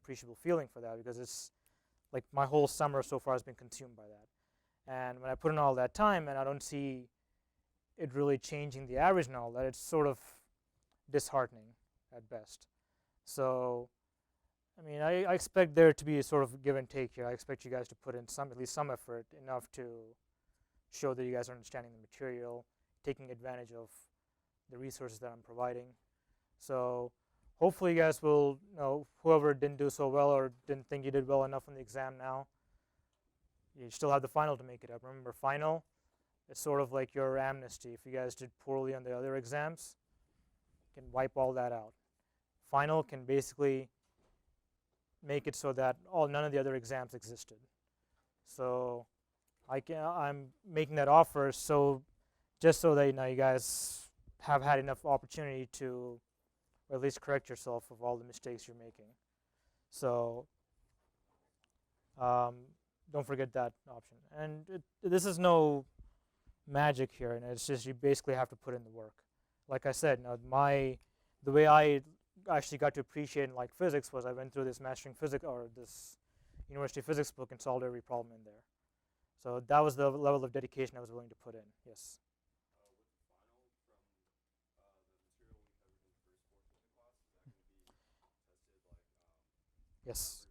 appreciable feeling for that, because it's like my whole summer so far has been consumed by that. And when I put in all that time and I don't see it really changing the average and all that, it's sort of disheartening at best. So, I mean, I expect there to be a sort of give and take here. I expect you guys to put in at least some effort, enough to show that you guys are understanding the material, taking advantage of the resources that I'm providing. So hopefully you guys will, whoever didn't do so well or didn't think you did well enough on the exam now, you still have the final to make it up. Remember, final is sort of like your amnesty. If you guys did poorly on the other exams, you can wipe all that out. Final can basically make it so that none of the other exams existed. So I'm making that offer just so that you guys have had enough opportunity to, or at least correct yourself of all the mistakes you're making. So don't forget that option. And this is no magic here, and it's just you basically have to put in the work. Like I said, the way I actually got to appreciate and like physics was I went through this mastering physics or this university physics book and solved every problem in there. So that was the level of dedication I was willing to put in. Yes. Yes.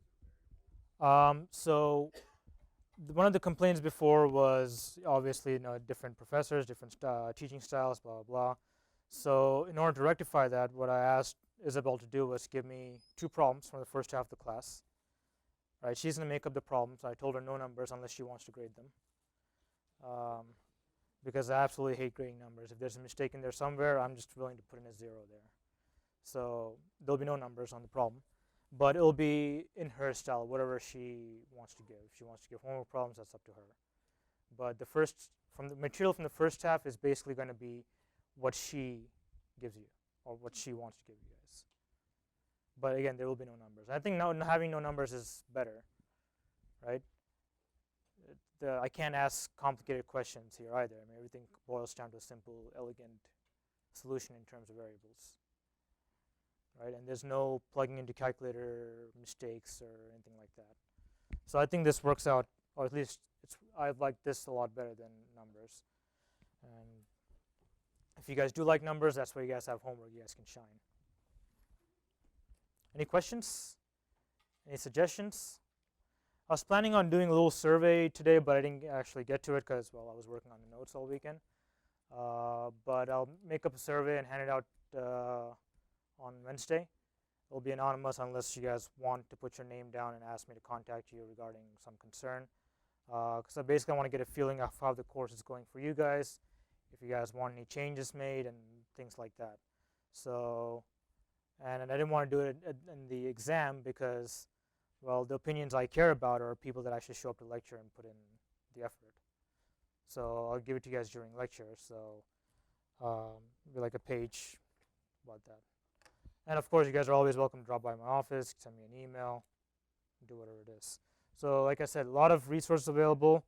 So one of the complaints before was obviously different professors, different teaching styles, blah, blah, blah. So in order to rectify that, what I asked Isabel to do was give me 2 problems from the first half of the class. Right? She's going to make up the problems. I told her no numbers unless she wants to grade them. Because I absolutely hate grading numbers. If there's a mistake in there somewhere, I'm just willing to put in a 0 there. So there'll be no numbers on the problem. But it'll be in her style, whatever she wants to give. If she wants to give homework problems, that's up to her. But the material from the first half is basically going to be what she gives you, or what she wants to give you guys. But again, there will be no numbers. I think now having no numbers is better, right? I can't ask complicated questions here either. I mean, everything boils down to a simple, elegant solution in terms of variables. Right, and there's no plugging into calculator mistakes or anything like that. So I think this works out, or at least I like this a lot better than numbers. And if you guys do like numbers, that's where you guys have homework. You guys can shine. Any questions? Any suggestions? I was planning on doing a little survey today, but I didn't actually get to it because, well, I was working on the notes all weekend. But I'll make up a survey and hand it out on Wednesday. It'll be anonymous unless you guys want to put your name down and ask me to contact you regarding some concern. Because I basically want to get a feeling of how the course is going for you guys, if you guys want any changes made and things like that. So, and I didn't want to do it in the exam because, well, the opinions I care about are people that actually show up to lecture and put in the effort. So I'll give it to you guys during lecture. So it'll be like a page about that. And of course, you guys are always welcome to drop by my office, send me an email, do whatever it is. So like I said, a lot of resources available.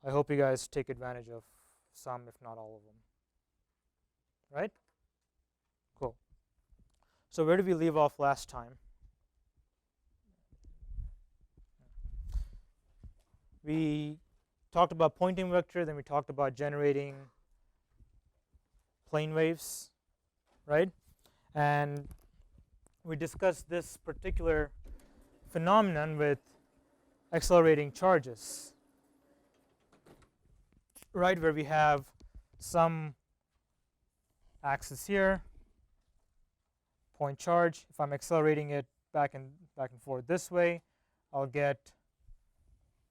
I hope you guys take advantage of some, if not all of them. Right? Cool. So where did we leave off last time? We talked about Poynting vector, then we talked about generating plane waves, right? And we discussed this particular phenomenon with accelerating charges, right, where we have some axis here, point charge. If I'm accelerating it back and forth this way, I'll get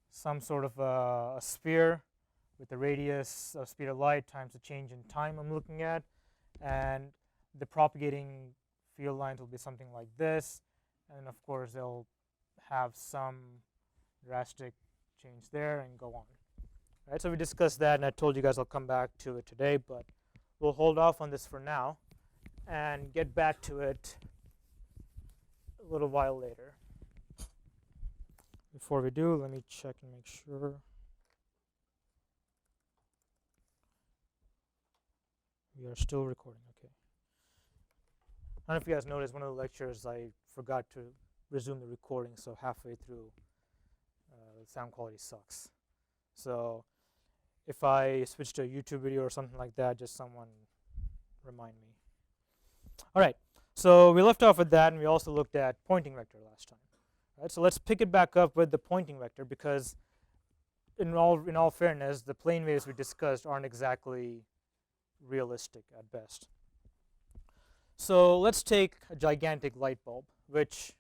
some sort of a sphere with the radius of speed of light times the change in time I'm looking at, and the propagating field lines will be something like this, and of course they'll have some drastic change there and go on. Right, so we discussed that, and I told you guys I'll come back to it today, but we'll hold off on this for now and get back to it a little while later. Before we do, let me check and make sure. We are still recording, okay. I don't know if you guys noticed, one of the lectures I forgot to resume the recording, so halfway through the sound quality sucks. So if I switch to a YouTube video or something like that, just someone remind me. All right, so we left off with that, and we also looked at pointing vector last time. All right, so let's pick it back up with the pointing vector, because in all fairness, the plane waves we discussed aren't exactly realistic at best. So let's take a gigantic light bulb, which,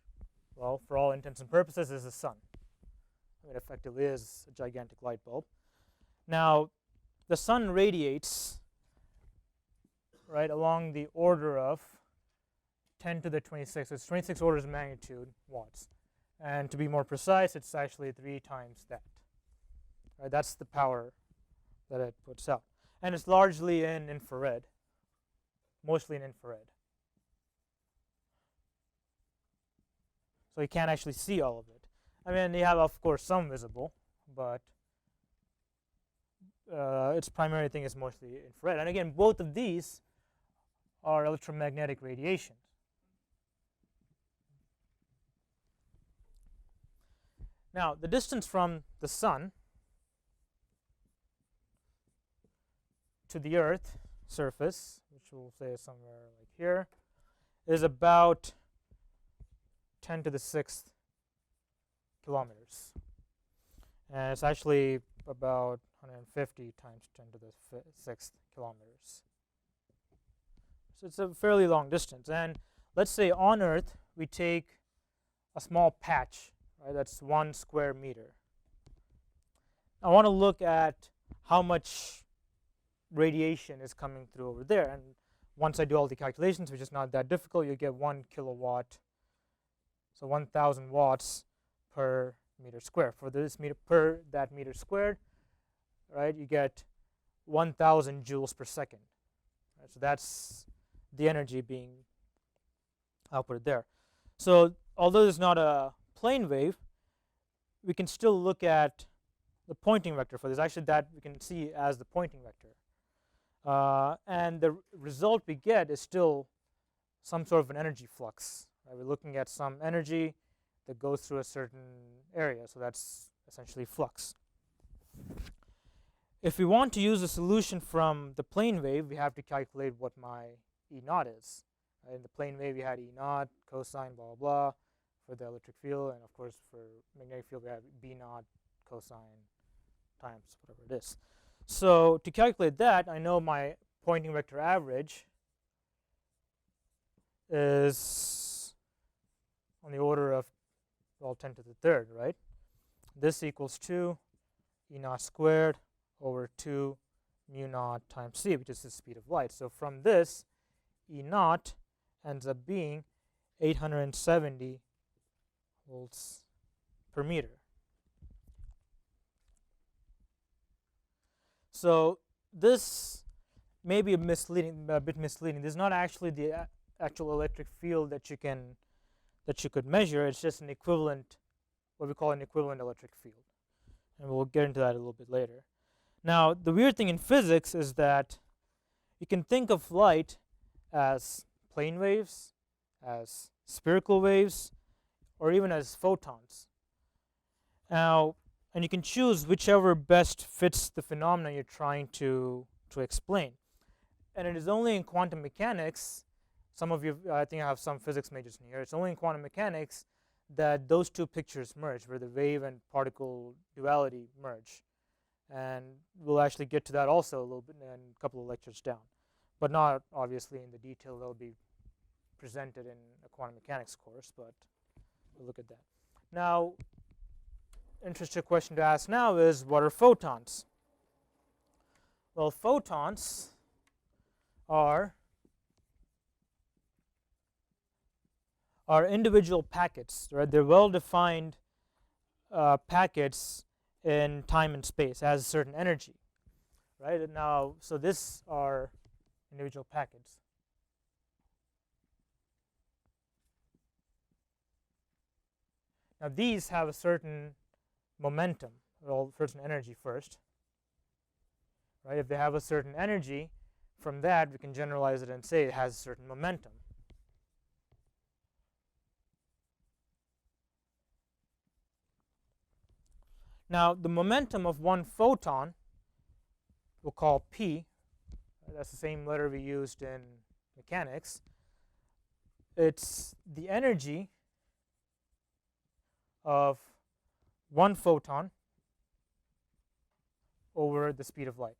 well, for all intents and purposes, is the sun. It effectively is a gigantic light bulb. Now, the sun radiates, right, along the order of 10 to the 26. So it's 26 orders of magnitude watts. And to be more precise, it's actually 3 times that. Right, that's the power that it puts out. And it's largely in infrared, mostly in infrared. So you can't actually see all of it. I mean, you have, of course, some visible, but its primary thing is mostly infrared. And again, both of these are electromagnetic radiation. Now, the distance from the sun to the Earth surface, which we'll say is somewhere like here, is about 10 to the 6th kilometers. And it's actually about 150 times 10 to the 6th kilometers. So it's a fairly long distance. And let's say on Earth we take a small patch, right, that's 1 square meter. I want to look at how much radiation is coming through over there. And once I do all the calculations, which is not that difficult, you get 1 kilowatt. So 1,000 watts per meter square. For this meter per that meter squared, right, you get 1,000 joules per second. Right, so that's the energy being outputted there. So although it's not a plane wave, we can still look at the pointing vector for this. Actually, that we can see as the pointing vector. And the result we get is still some sort of an energy flux. Right? We're looking at some energy that goes through a certain area, so that's essentially flux. If we want to use a solution from the plane wave, we have to calculate what my E naught is. Right? In the plane wave, we had E naught, cosine, blah, blah, blah, for the electric field, and of course for magnetic field, we have B naught, cosine, times whatever it is. So to calculate that, I know my pointing vector average is on the order of, well, 10 to the third, right? This equals 2 E naught squared over 2 mu naught times c, which is the speed of light. So from this, E naught ends up being 870 volts per meter. So this may be a bit misleading. This is not actually the actual electric field that you could measure. It's just an equivalent, what we call an equivalent electric field, and we'll get into that a little bit later. Now, the weird thing in physics is that you can think of light as plane waves, as spherical waves, or even as photons. Now, and you can choose whichever best fits the phenomena you're trying to explain. And it is only in quantum mechanics, some of you, I think I have some physics majors in here, it's only in quantum mechanics that those two pictures merge, where the wave and particle duality merge. And we'll actually get to that also a little bit in a couple of lectures down, but not obviously in the detail that will be presented in a quantum mechanics course, but we'll look at that. Now, interesting question to ask now is, what are photons? Well, photons are individual packets, right? They're well-defined packets in time and space, has a certain energy, right? And now, so this are individual packets. Now these have a certain momentum, well, certain energy first, right? If they have a certain energy, from that we can generalize it and say it has a certain momentum. Now, the momentum of one photon we'll call P. That's the same letter we used in mechanics. It's the energy of one photon over the speed of light.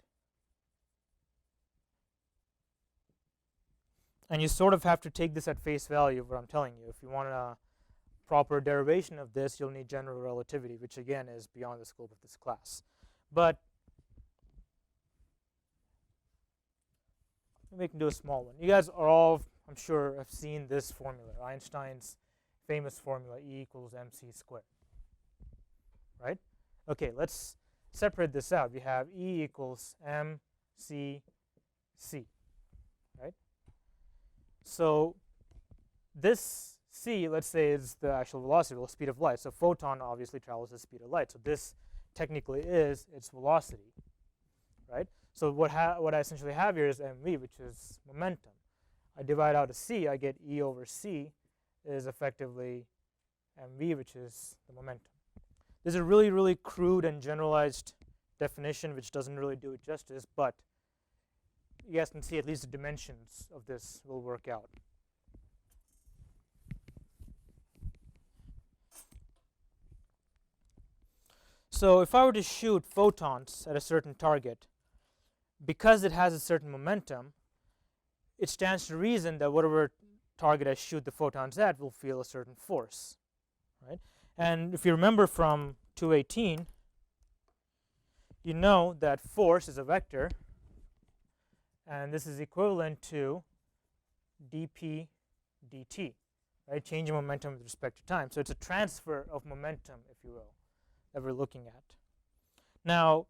And you sort of have to take this at face value of what I'm telling you. If you want a proper derivation of this, you'll need general relativity, which again is beyond the scope of this class. But we can do a small one. You guys are all, I'm sure, have seen this formula, Einstein's famous formula, E equals mc squared. Right? Okay, let's separate this out. We have E equals mc c. Right? So this c, let's say, is the actual velocity, or speed of light. So photon obviously travels the speed of light. So this technically is its velocity. Right? So what I essentially have here is mv, which is momentum. I divide out a c, I get E over c is effectively mv, which is the momentum. This is a really, really crude and generalized definition, which doesn't really do it justice, but you guys can see at least the dimensions of this will work out. So if I were to shoot photons at a certain target, because it has a certain momentum, it stands to reason that whatever target I shoot the photons at will feel a certain force. Right? And if you remember from 218, you know that force is a vector, and this is equivalent to dp dt, right? Change in momentum with respect to time. So it's a transfer of momentum, if you will, that we're looking at. Now,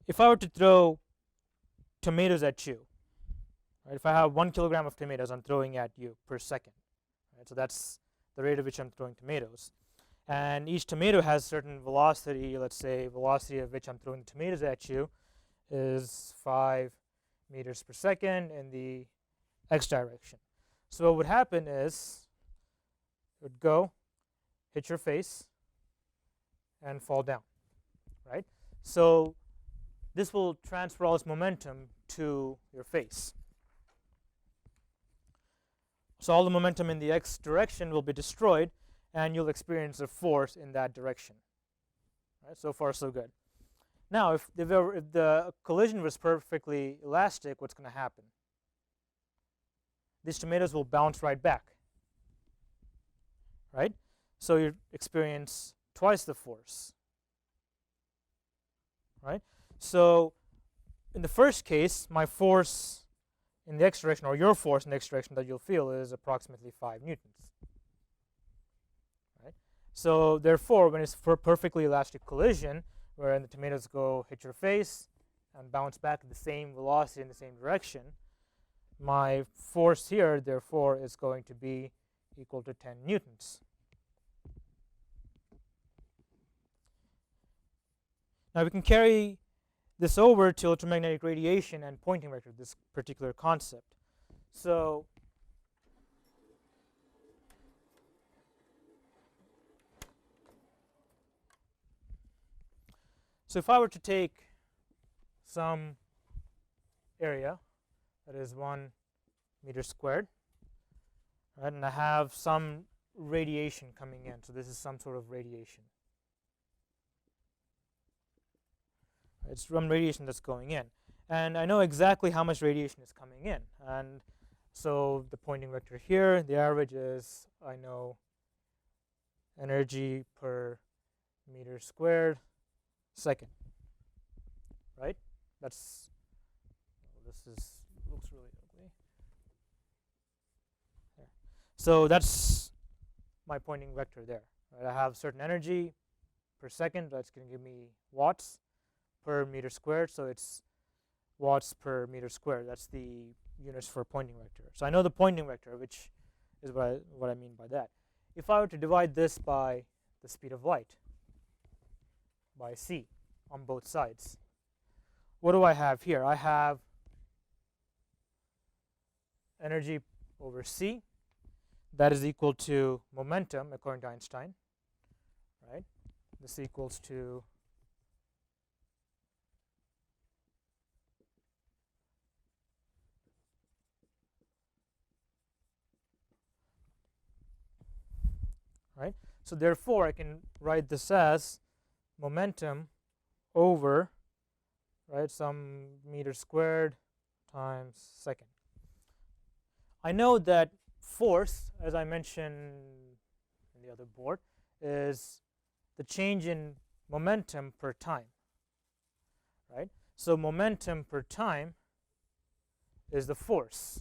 if I were to throw tomatoes at you, right? If I have 1 kilogram of tomatoes, I'm throwing at you per second. Right? So that's the rate at which I'm throwing tomatoes. And each tomato has certain velocity. Let's say velocity at which I'm throwing the tomatoes at you is 5 meters per second in the x direction. So what would happen is it would go, hit your face, and fall down. Right? So this will transfer all its momentum to your face. So all the momentum in the x direction will be destroyed, and you'll experience a force in that direction. Right? So far, so good. Now, if the collision was perfectly elastic, what's going to happen? These tomatoes will bounce right back. Right? So you experience twice the force. Right? So in the first case, my force in the x direction, or your force in the x direction that you'll feel, is approximately 5 newtons. Right? So therefore, when it's for perfectly elastic collision, wherein the tomatoes go hit your face and bounce back at the same velocity in the same direction, my force here, therefore, is going to be equal to 10 newtons. Now we can carry this over to electromagnetic radiation and Poynting vector, this particular concept. So if I were to take some area that is 1 meter squared, right, and I have some radiation coming in, so this is some sort of radiation. It's some radiation that's going in, and I know exactly how much radiation is coming in, and so the Poynting vector here, the average is, I know, energy per meter squared second. Right? This looks really ugly. There. So that's my Poynting vector there. Right? I have certain energy per second. That's going to give me watts per meter squared, so it's watts per meter squared. That's the units for Poynting vector. So I know the Poynting vector, which is what I mean by that. If I were to divide this by the speed of light, by c on both sides, what do I have here? I have energy over c, that is equal to momentum according to Einstein, right? this equals to right. So therefore, I can write this as momentum over, right, some meter squared times second. I know that force, as I mentioned in the other board, is the change in momentum per time, right? So momentum per time is the force.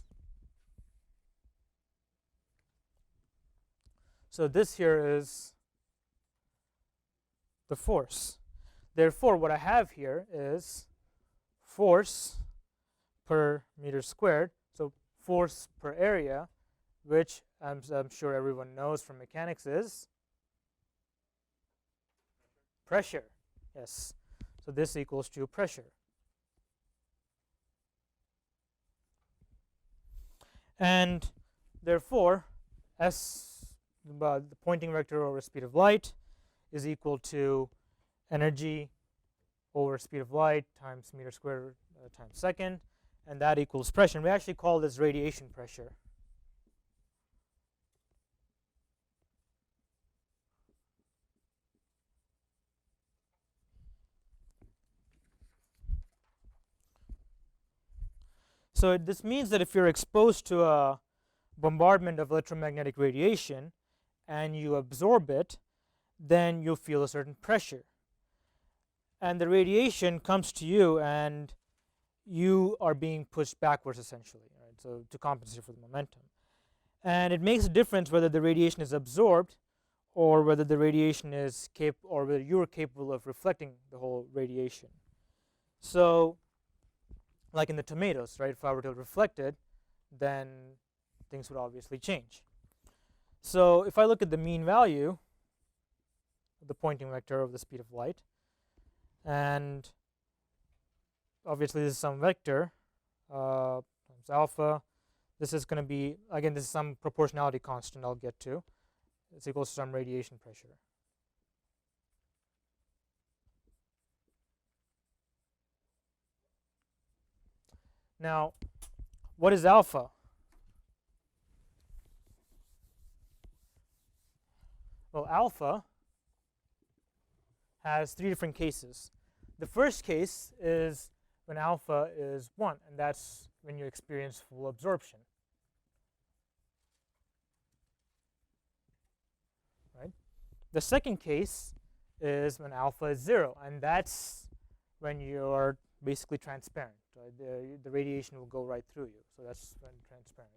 So this here is the force. Therefore, what I have here is force per meter squared, so force per area, which I'm sure everyone knows from mechanics is pressure. Yes. So this equals to pressure. And therefore, S, the Poynting vector over speed of light, is equal to energy over speed of light times meter squared times second, and that equals pressure. And we actually call this radiation pressure. So this means that if you're exposed to a bombardment of electromagnetic radiation and you absorb it, then you'll feel a certain pressure. And the radiation comes to you and you are being pushed backwards essentially, right? So to compensate for the momentum. And it makes a difference whether the radiation is absorbed or whether the radiation is or whether you're capable of reflecting the whole radiation. So like in the tomatoes, right? If I were to reflect it, then things would obviously change. So if I look at the mean value of the Poynting vector of the speed of light, and obviously this is some vector times alpha. This is going to be, again, this is some proportionality constant I'll get to. It's equals to some radiation pressure. Now, what is alpha? Well, alpha has three different cases. The first case is when alpha is 1, and that's when you experience full absorption. Right? The second case is when alpha is 0, and that's when you're basically transparent. Right? The radiation will go right through you, so that's when transparent.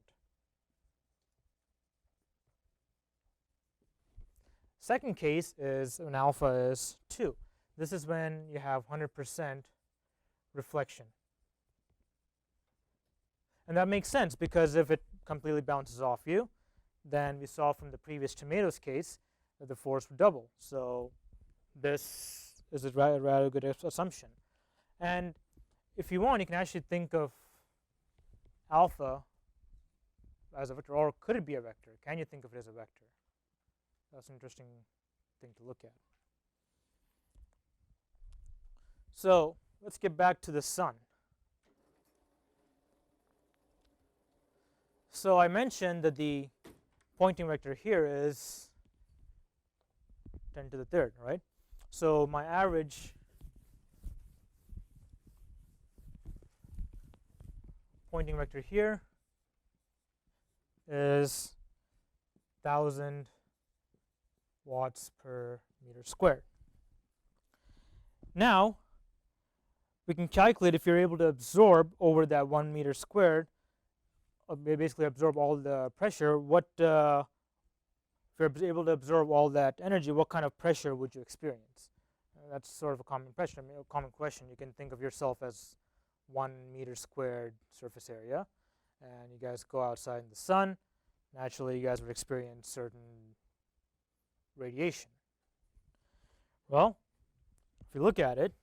Second case is when alpha is 2. This is when you have 100% reflection. And that makes sense, because if it completely bounces off you, then we saw from the previous tomatoes case that the force would double. So this is a rather good assumption. And if you want, you can actually think of alpha as a vector, or could it be a vector? Can you think of it as a vector? That's an interesting thing to look at. So let's get back to the sun. So I mentioned that the Poynting vector here is 10 to the third, right? So my average Poynting vector here is 1,000 watts per meter squared. Now we can calculate if you're able to absorb over that 1 meter squared, basically absorb all the pressure, if you're able to absorb all that energy, what kind of pressure would you experience? That's sort of a common question. A common question. You can think of yourself as 1 meter squared surface area, and you guys go outside in the sun. Naturally, you guys would experience certain radiation. Well, if you look at it,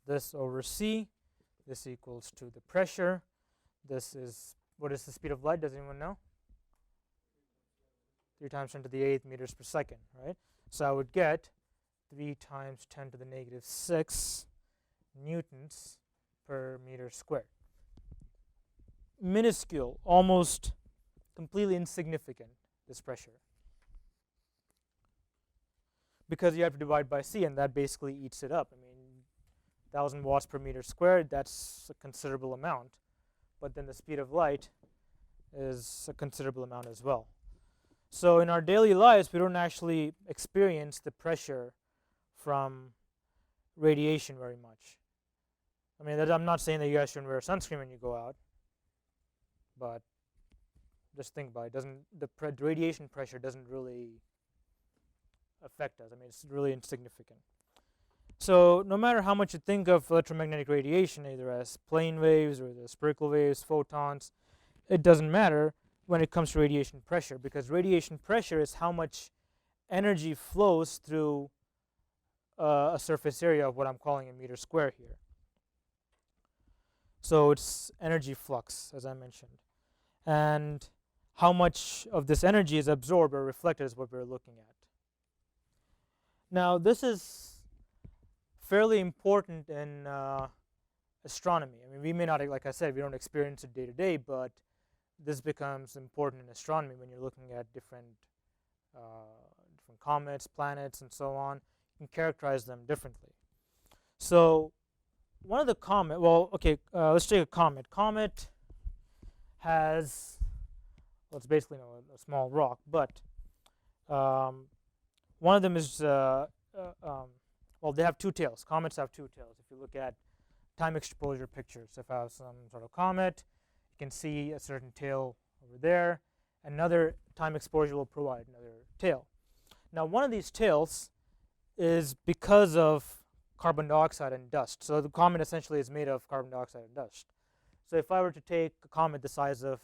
this over c, this equals to the pressure. This is, what is the speed of light? Does anyone know? 3 times 10 to the 8th meters per second, right? So I would get 3 times 10 to the negative 6 newtons per meter squared. Minuscule, almost completely insignificant, this pressure, because you have to divide by c, and that basically eats it up. I mean, 1,000 watts per meter squared, that's a considerable amount, but then the speed of light is a considerable amount as well. So in our daily lives, we don't actually experience the pressure from radiation very much. I mean, I'm not saying that you guys shouldn't wear sunscreen when you go out, but just think about it. The radiation pressure doesn't really affect us. I mean, it's really insignificant. So no matter how much you think of electromagnetic radiation, either as plane waves or the spherical waves, photons, it doesn't matter when it comes to radiation pressure, because radiation pressure is how much energy flows through a surface area of what I'm calling a meter square here. So it's energy flux, as I mentioned, and how much of this energy is absorbed or reflected is what we're looking at. Now this is fairly important in astronomy. I mean, we may not, like I said, we don't experience it day to day, but this becomes important in astronomy when you're looking at different comets, planets, and so on. You can characterize them differently. So one of the comet, well, okay, let's take a comet. Comet has, well, it's basically a small rock, but one of them is, well, they have two tails. Comets have two tails. If you look at time exposure pictures, if I have some sort of comet, you can see a certain tail over there. Another time exposure will provide another tail. Now, one of these tails is because of carbon dioxide and dust. So the comet essentially is made of carbon dioxide and dust. So if I were to take a comet the size of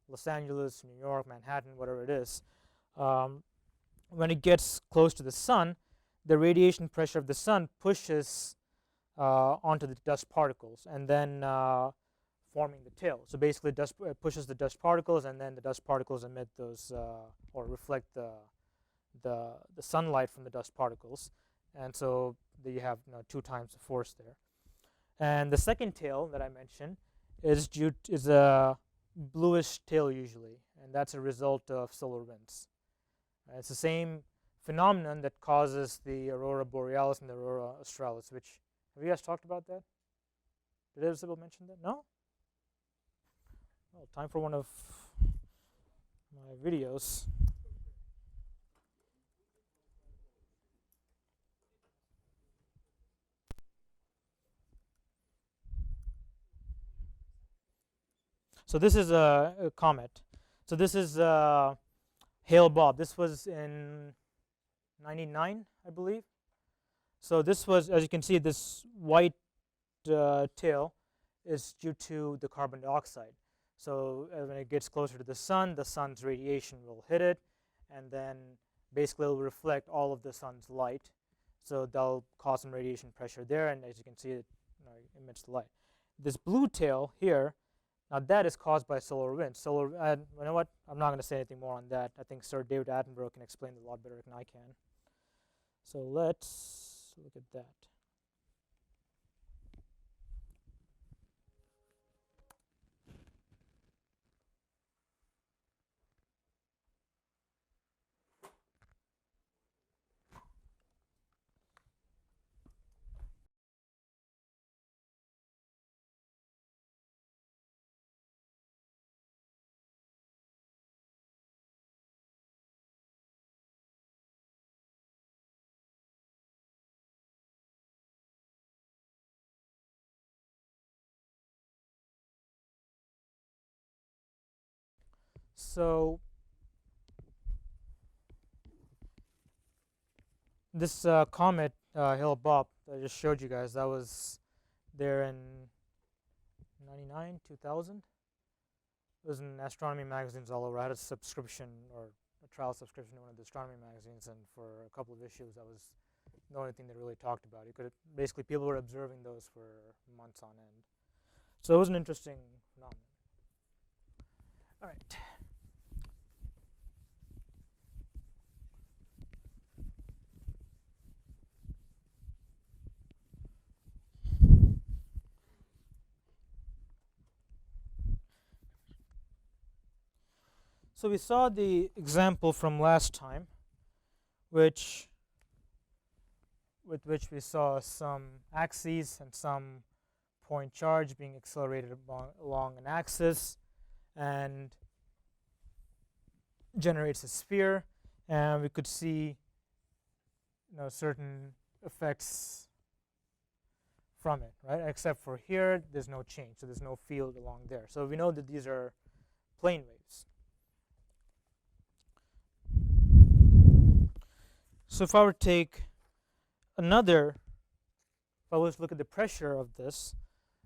Los Angeles, New York, Manhattan, whatever it is, when it gets close to the sun, the radiation pressure of the sun pushes onto the dust particles, and then forming the tail. So basically, dust pushes the dust particles, and then the dust particles emit those or reflect the sunlight from the dust particles, and so you have 2 times the force there. And the second tail that I mentioned is a bluish tail usually, and that's a result of solar winds. It's the same phenomenon that causes the aurora borealis and the aurora australis. Which, have you guys talked about that? Did Isabel mention that? No? Well, time for one of my videos. So this is a comet. So this is Hale-Bopp. This was in 99, I believe. So this was, as you can see, this white tail is due to the carbon dioxide. So when it gets closer to the sun's radiation will hit it, and then basically it will reflect all of the sun's light. So that'll cause some radiation pressure there, and as you can see, it emits the light. This blue tail here, now that is caused by solar winds. And you know what? I'm not going to say anything more on that. I think Sir David Attenborough can explain it a lot better than I can. So let's look at that. So this comet Hale-Bopp that I just showed you guys, that was there in 99, 2000. It was in astronomy magazines all over. I had a subscription or a trial subscription to one of the astronomy magazines, and for a couple of issues, that was the only thing they really talked about. You could basically, people were observing those for months on end. So it was an interesting phenomenon. All right. So we saw the example from last time, with which we saw some axes and some point charge being accelerated along an axis and generates a sphere, and we could see certain effects from it, right? Except for here, there's no change, so there's no field along there. So we know that these are plane waves. So if I were to take another, if I was to look at the pressure of this,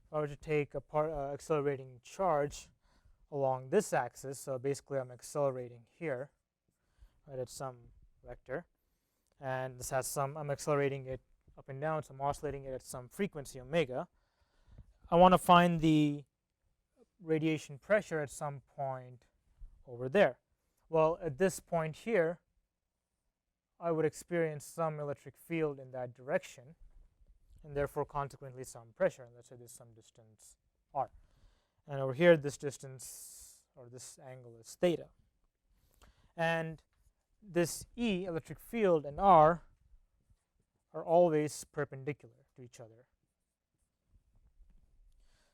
if I were to take a accelerating charge along this axis, so basically I'm accelerating here, right, at some vector, and this has some, I'm accelerating it up and down, so I'm oscillating it at some frequency omega. I want to find the radiation pressure at some point over there. Well, at this point here, I would experience some electric field in that direction, and therefore consequently some pressure, and let's say there's some distance r. And over here, this distance or this angle is theta. And this E, electric field, and r are always perpendicular to each other.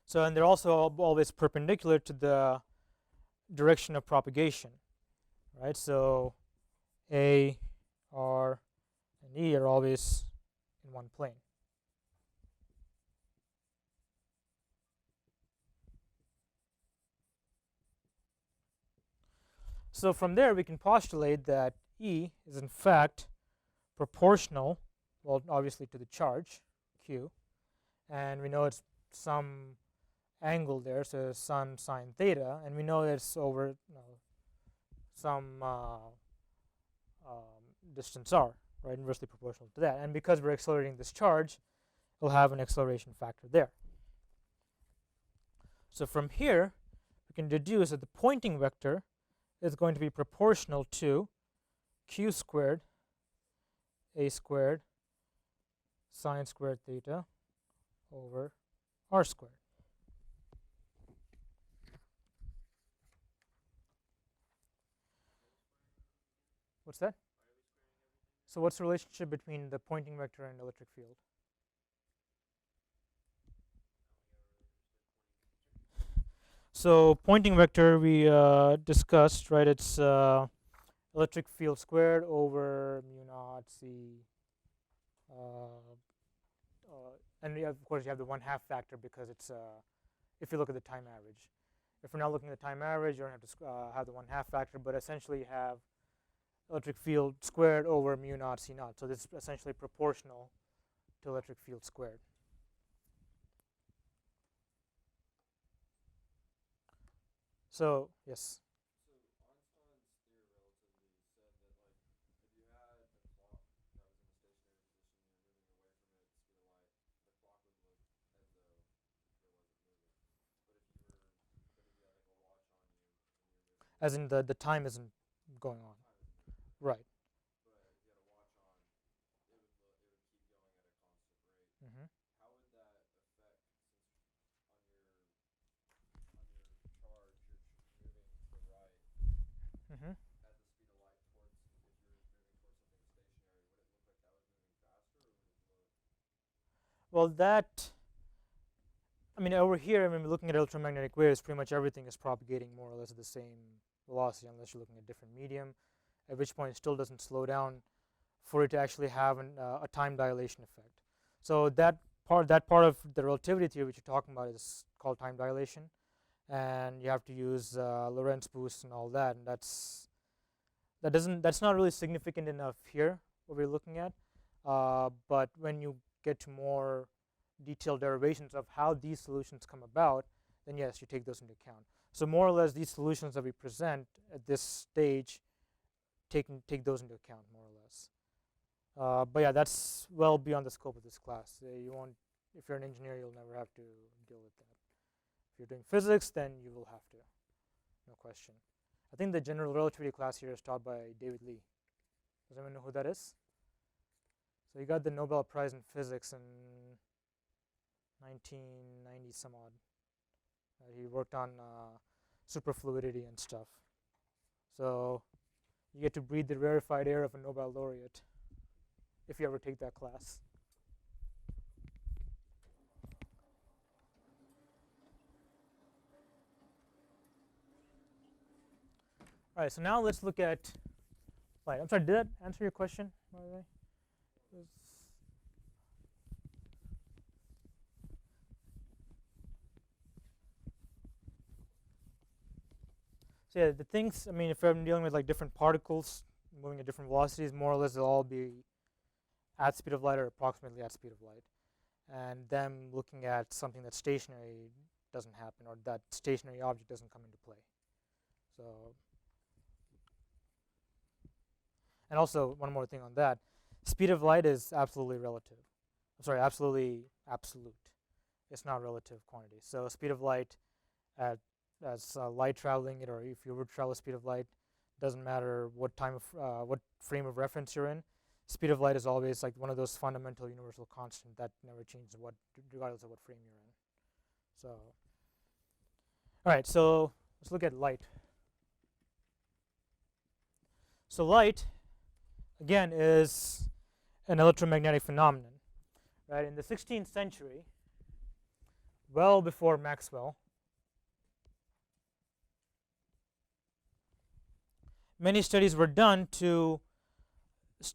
So, and they're also always perpendicular to the direction of propagation, right? So A, R, and E are always in one plane. So from there, we can postulate that E is in fact proportional, well, obviously to the charge, Q, and we know it's some angle there, so some sine theta, and we know it's over some distance r, right, inversely proportional to that. And because we're accelerating this charge, we'll have an acceleration factor there. So from here, we can deduce that the pointing vector is going to be proportional to q squared a squared sine squared theta over r squared. What's that? So what's the relationship between the pointing vector and electric field? So pointing vector we discussed, right? It's electric field squared over mu naught c, and of course you have the 1/2 factor because it's if you look at the time average. If we're not looking at the time average, you don't have to have the 1/2 factor, but essentially you have electric field squared over mu naught c naught. So this is essentially proportional to electric field squared. So yes. As in the time isn't going on. Right. Mm-hmm. Mm-hmm. Well, that, I mean, over here, when we're looking at electromagnetic waves, pretty much everything is propagating more or less at the same velocity, unless you're looking at different medium, at which point it still doesn't slow down for it to actually have a time dilation effect. So that part of the relativity theory which you're talking about is called time dilation, and you have to use Lorentz boost and all that, and that's not really significant enough here what we're looking at, but when you get to more detailed derivations of how these solutions come about, then yes, you take those into account. So more or less these solutions that we present at this stage take those into account more or less. But yeah, that's well beyond the scope of this class. You won't, if you're an engineer, you'll never have to deal with that. If you're doing physics, then you will have to, no question. I think the general relativity class here is taught by David Lee. Does anyone know who that is? So he got the Nobel Prize in Physics in 1990 some odd. He worked on superfluidity and stuff. So you get to breathe the rarefied air of a Nobel laureate if you ever take that class. All right, so now let's look at light. I'm sorry, did that answer your question, by the way? So yeah, the things, I mean, if I'm dealing with like different particles moving at different velocities, more or less they'll all be at speed of light or approximately at speed of light. And them looking at something that's stationary doesn't happen, or that stationary object doesn't come into play. So, and also one more thing on that, speed of light is absolutely relative. I'm sorry, absolutely absolute. It's not relative quantity. So speed of light as light traveling it, or if you were to travel the speed of light, doesn't matter what time of what frame of reference you're in. Speed of light is always like one of those fundamental universal constant that never changes regardless of what frame you're in. So, all right, so let's look at light. So light, again, is an electromagnetic phenomenon, right? In the 16th century, well before Maxwell, many studies were done to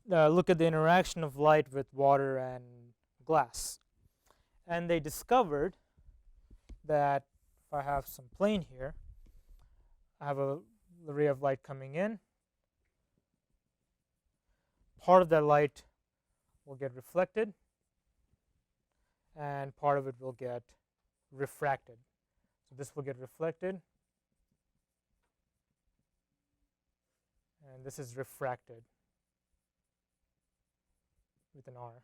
look at the interaction of light with water and glass. And they discovered that if I have some plane here, I have a ray of light coming in. Part of that light will get reflected, and part of it will get refracted. So this will get reflected, and this is refracted with an R.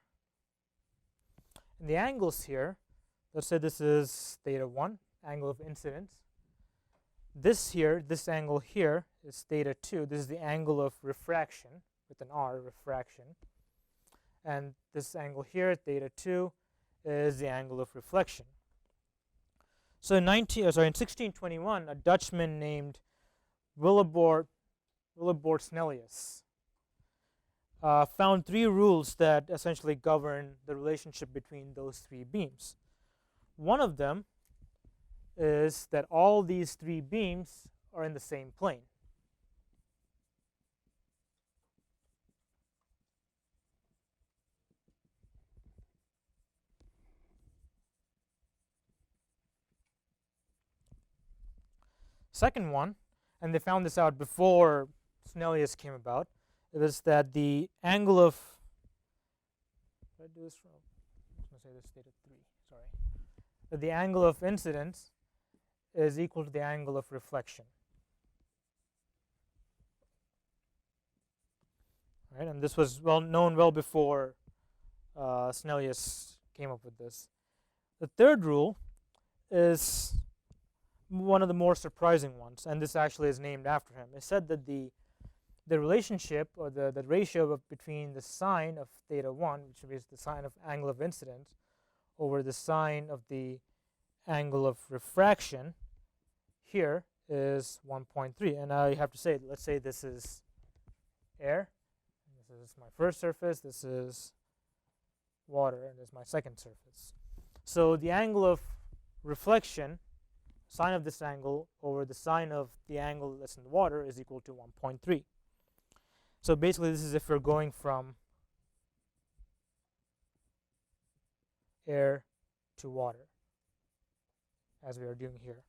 And the angles here, let's say this is theta 1, angle of incidence. This here, this angle here is theta 2. This is the angle of refraction with an R, refraction. And this angle here, theta 2, is the angle of reflection. So in 1621, a Dutchman named Willebord Snellius found 3 rules that essentially govern the relationship between those 3 beams. One of them is that all these 3 beams are in the same plane. Second one, and they found this out before Snellius came about, it was that the angle of, did I do this wrong? I was going to say this theta 3, sorry. That the angle of incidence is equal to the angle of reflection. Right, and this was known well before Snellius came up with this. The third rule is one of the more surprising ones, and this actually is named after him. It said that the relationship, or the ratio between the sine of theta 1, which is the sine of angle of incidence, over the sine of the angle of refraction here is 1.3. And I have to say, let's say this is air, this is my first surface, this is water, and this is my second surface. So the angle of reflection, sine of this angle over the sine of the angle that's in the water, is equal to 1.3. So basically this is if we're going from air to water, as we are doing here.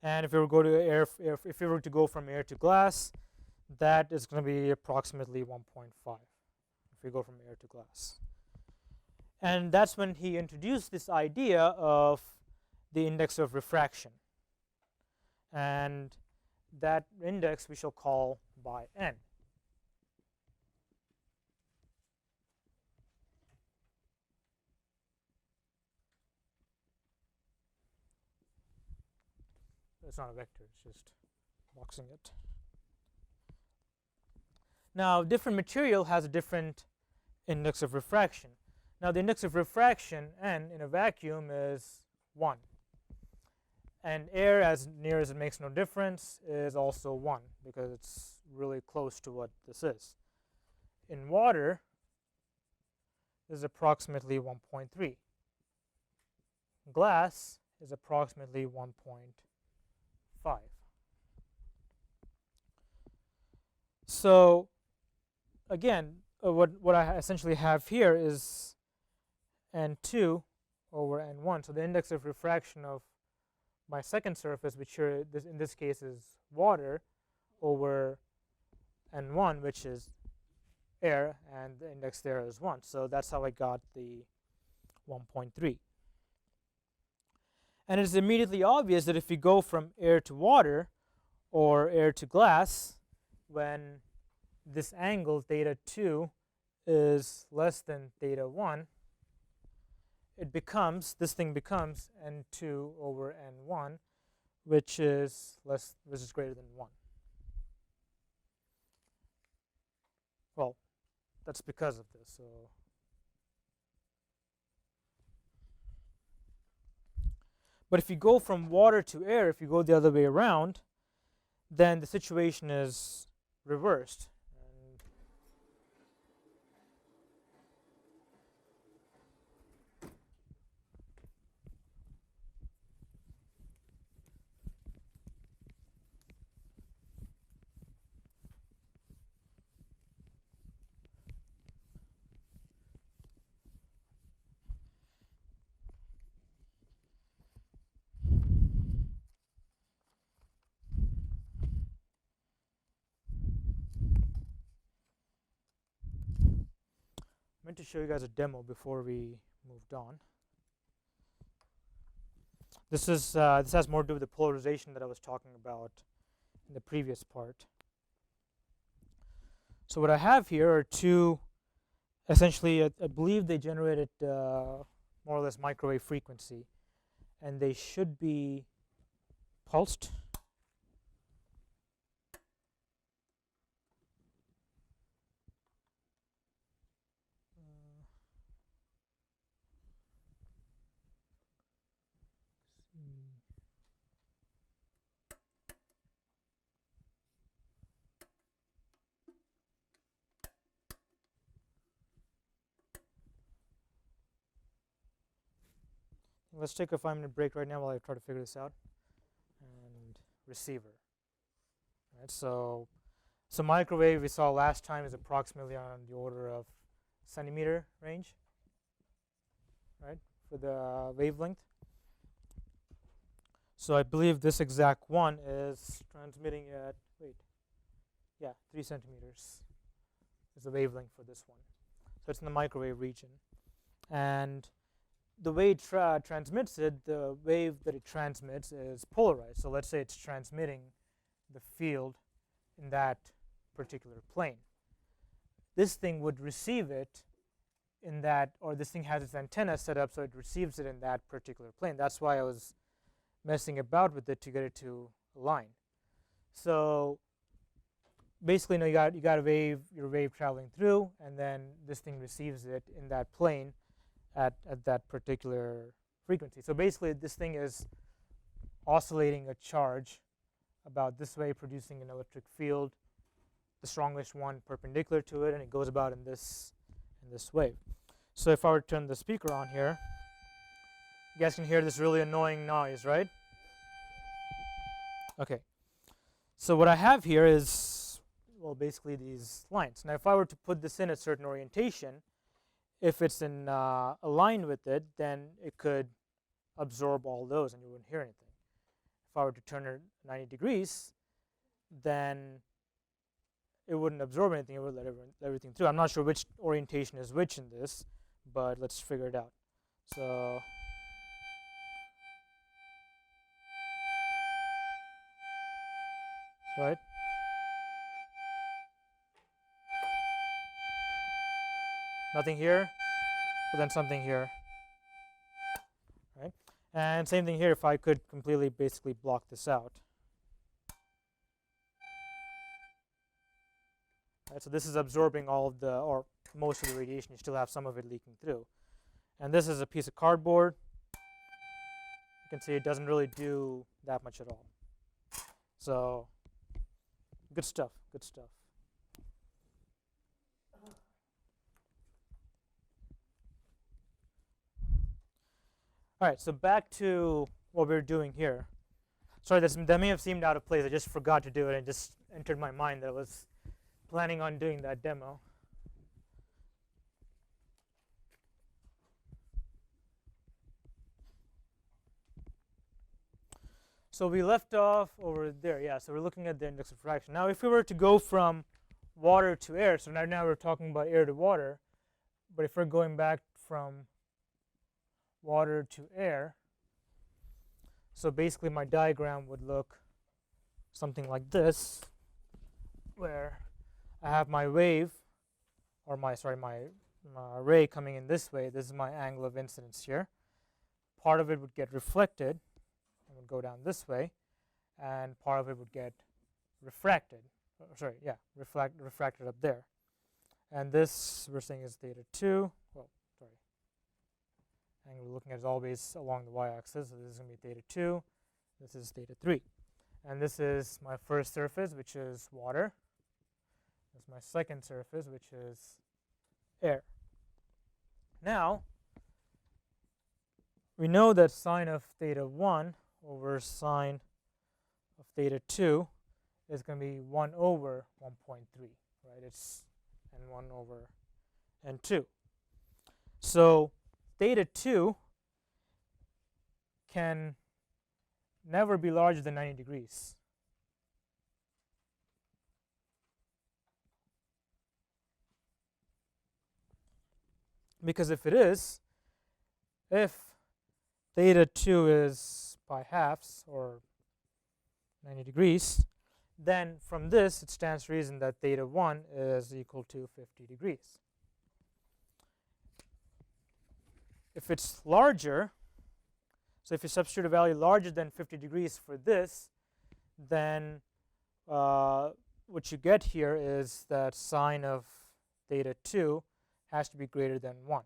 And if we were if we were to go from air to glass, that is going to be approximately 1.5 if we go from air to glass. And that's when he introduced this idea of the index of refraction. And that index we shall call by n. It's not a vector, it's just boxing it. Now, different material has a different index of refraction. Now, the index of refraction, n, in a vacuum is 1. And air, as near as it makes no difference, is also 1 because it's really close to what this is. In water, this is approximately 1.3. Glass is approximately 1.5. So again, what I essentially have here is n2 over n1. So the index of refraction of my second surface, which here in this case is water, over n1, which is air, and the index there is 1. So that's how I got the 1.3. And it's immediately obvious that if you go from air to water or air to glass, when this angle theta 2 is less than theta 1, this thing becomes n2 over n1, which is greater than 1. Well, that's because of this. So but if you go from water to air, if you go the other way around, then the situation is reversed. I meant to show you guys a demo before we moved on. This has more to do with the polarization that I was talking about in the previous part. So what I have here are two, essentially, I believe they generated more or less microwave frequency, and they should be pulsed. Let's take a 5-minute break right now while I try to figure this out. And receiver. Right, so microwave we saw last time is approximately on the order of centimeter range, right, for the wavelength. So I believe this exact one is transmitting at 3 centimeters is the wavelength for this one. So it's in the microwave region, and the way it transmits it, the wave that it transmits is polarized. So let's say it's transmitting the field in that particular plane. This thing would receive it in that, or this thing has its antenna set up so it receives it in that particular plane. That's why I was messing about with it to get it to align. So basically, you got your wave traveling through, and then this thing receives it in that plane at that particular frequency. So basically, this thing is oscillating a charge about this way, producing an electric field, the strongest one perpendicular to it, and it goes about in this way. So if I were to turn the speaker on here, you guys can hear this really annoying noise, right? Okay. So what I have here is, well, basically these lines. Now if I were to put this in a certain orientation, if it's in aligned with it, then it could absorb all those and you wouldn't hear anything. If I were to turn it 90 degrees, then it wouldn't absorb anything, it would let everything through. I'm not sure which orientation is which in this, but let's figure it out. So right? Nothing here, but then something here, right? And same thing here, if I could completely basically block this out. Right, so this is absorbing all of the, or most of the radiation. You still have some of it leaking through. And this is a piece of cardboard. You can see it doesn't really do that much at all. So good stuff, good stuff. All right, so back to what we're doing here. Sorry, that may have seemed out of place. I just forgot to do it and just entered my mind that I was planning on doing that demo. So we left off over there, yeah, so we're looking at the index of refraction. Now if we were to go from water to air, so now we're talking about air to water, but if we're going back from water to air, so basically my diagram would look something like this, where I have my wave, or my ray coming in this way. This is my angle of incidence here. Part of it would get reflected and would go down this way, and part of it would get refracted. Refracted up there. And this we're saying is theta 2. Well, sorry. Angle we're looking at is always along the y-axis. So this is going to be theta 2. This is theta 3. And this is my first surface, which is water. This is my second surface, which is air. Now, we know that sine of theta 1 over sine of theta 2 is going to be 1 over 1.3, right? It's n1 over n2. So theta 2 can never be larger than 90 degrees. Because if it is, if theta 2 is pi halves or 90 degrees, then from this it stands to reason that theta 1 is equal to 50 degrees. If it's larger, so if you substitute a value larger than 50 degrees for this, then what you get here is that sine of theta 2 has to be greater than 1,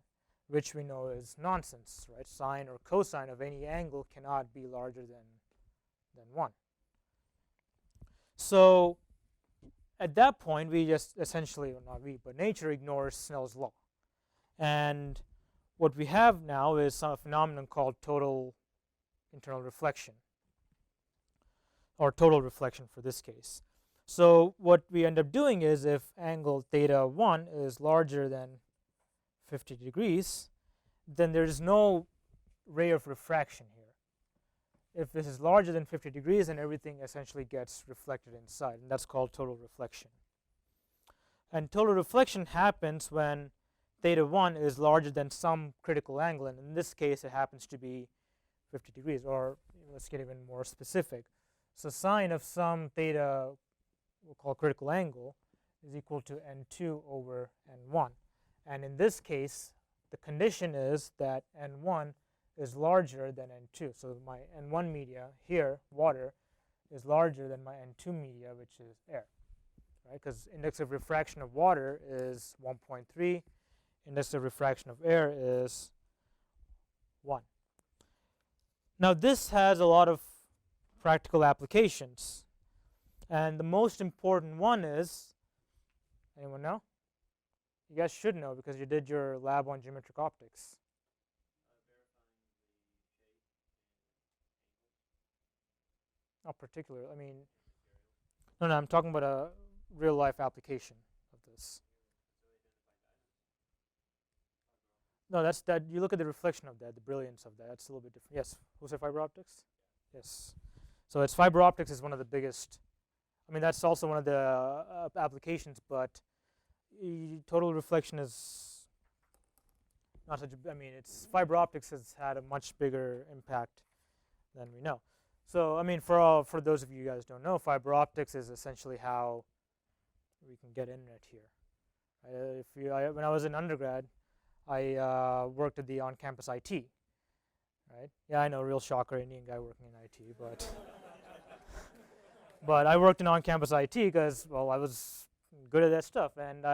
which we know is nonsense, right? Sine or cosine of any angle cannot be larger than 1. So at that point, we just essentially, or not we, but nature ignores Snell's law. And what we have now is some phenomenon called total internal reflection, or total reflection for this case. So what we end up doing is, if angle theta 1 is larger than 50 degrees, then there is no ray of refraction here. If this is larger than 50 degrees, then everything essentially gets reflected inside, and that's called total reflection. And total reflection happens when theta 1 is larger than some critical angle, and in this case it happens to be 50 degrees, or let's get even more specific. So sine of some theta we'll call critical angle is equal to n2 over n1. And in this case, the condition is that n1 is larger than n2. So my n1 media here, water, is larger than my n2 media, which is air, right? Because index of refraction of water is 1.3, index of refraction of air is 1. Now this has a lot of practical applications, and the most important one is, anyone know? You guys should know because you did your lab on geometric optics. Not particularly. I mean, no, I'm talking about a real life application of this. No, that's that. You look at the reflection of that, the brilliance of that. That's a little bit different. Yes. Who said fiber optics? Yes. So it's fiber optics is one of the biggest. I mean, that's also one of the applications, but total reflection is not such a. I mean, it's fiber optics has had a much bigger impact than we know. So I mean, for those of you guys who don't know, fiber optics is essentially how we can get internet here. When I was in undergrad, I worked at the on-campus IT. Right? Yeah, I know, real shocker, Indian guy working in IT, but but I worked in on-campus IT because, well, I was good at that stuff. And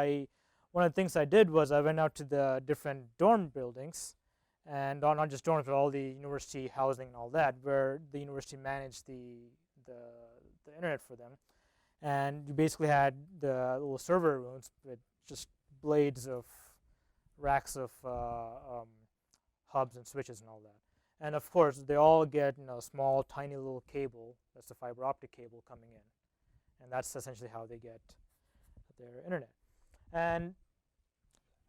one of the things I did was I went out to the different dorm buildings, and not just dorms, but all the university housing and all that, where the university managed the, the internet for them. And you basically had the little server rooms with just blades of racks of hubs and switches and all that. And of course, they all get a small, tiny little cable. That's the fiber optic cable coming in, and that's essentially how they get their internet. And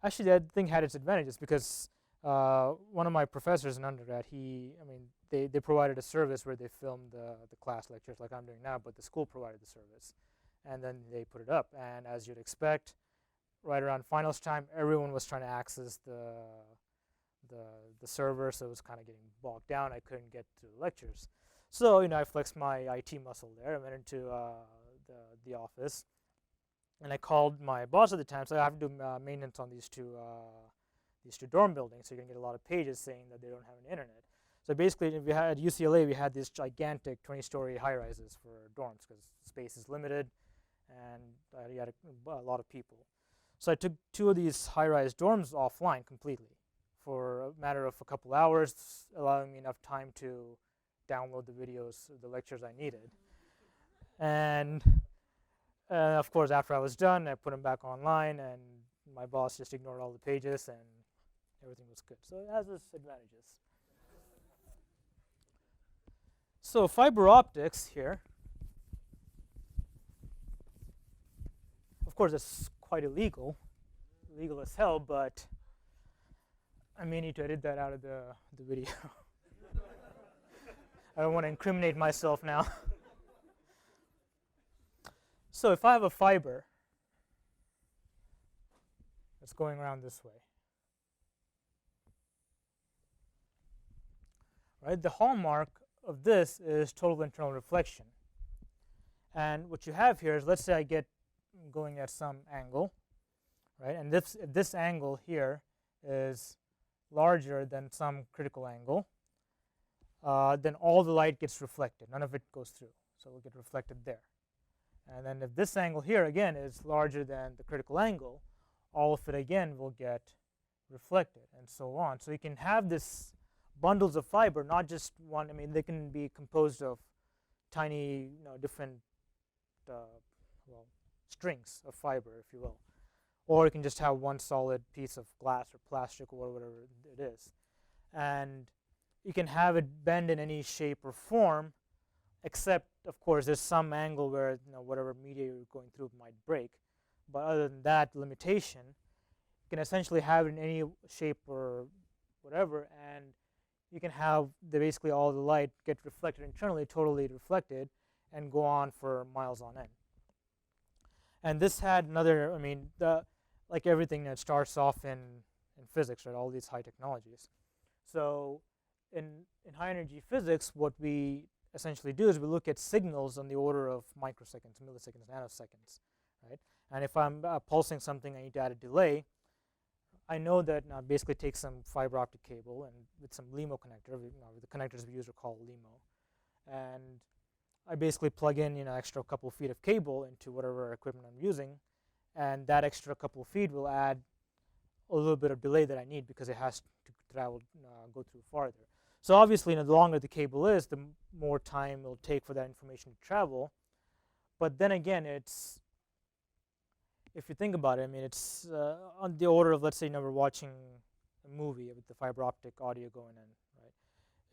actually, that thing had its advantages because one of my professors in undergrad, they provided a service where they filmed the class lectures like I'm doing now, but the school provided the service, and then they put it up. And as you'd expect, right around finals time, everyone was trying to access the server, so it was kind of getting bogged down. I couldn't get to the lectures, so I flexed my IT muscle there. I went into the office, and I called my boss at the time. So I have to do maintenance on these two dorm buildings, so you can get a lot of pages saying that they don't have an internet. So basically, we had at UCLA, we had these gigantic 20-story high-rises for dorms because space is limited, and you had a lot of people. So I took 2 of these high-rise dorms offline completely for a matter of a couple hours, allowing me enough time to download the videos, the lectures I needed. And of course, after I was done, I put them back online, and my boss just ignored all the pages, and everything was good. So it has its advantages. So fiber optics here, of course, it's quite illegal as hell, but I may need to edit that out of the video. I don't want to incriminate myself now. So if I have a fiber that's going around this way, right? The hallmark of this is total internal reflection. And what you have here is, let's say I get going at some angle, right? And this angle here is larger than some critical angle, then all the light gets reflected. None of it goes through, so it will get reflected there. And then if this angle here again is larger than the critical angle, all of it again will get reflected, and so on. So you can have this bundles of fiber, not just one. I mean, they can be composed of tiny, different strings of fiber, if you will. Or you can just have one solid piece of glass or plastic or whatever it is. And you can have it bend in any shape or form, except, of course, there's some angle where whatever media you're going through might break. But other than that limitation, you can essentially have it in any shape or whatever, and you can have basically all the light get reflected internally, totally reflected, and go on for miles on end. And this had another, like everything that starts off in physics, right? All these high technologies. So in high energy physics, what we essentially do is we look at signals on the order of microseconds, milliseconds, nanoseconds, right? And if I'm pulsing something, I need to add a delay. I know that basically take some fiber optic cable and with some LEMO connector. The connectors we use are called LEMO, and I basically plug in extra couple of feet of cable into whatever equipment I'm using, and that extra couple of feet will add a little bit of delay that I need because it has to travel, go through farther. So obviously, the longer the cable is, the more time it'll take for that information to travel. But then again, it's, if you think about it, it's on the order of, let's say, we're watching a movie with the fiber optic audio going in, right?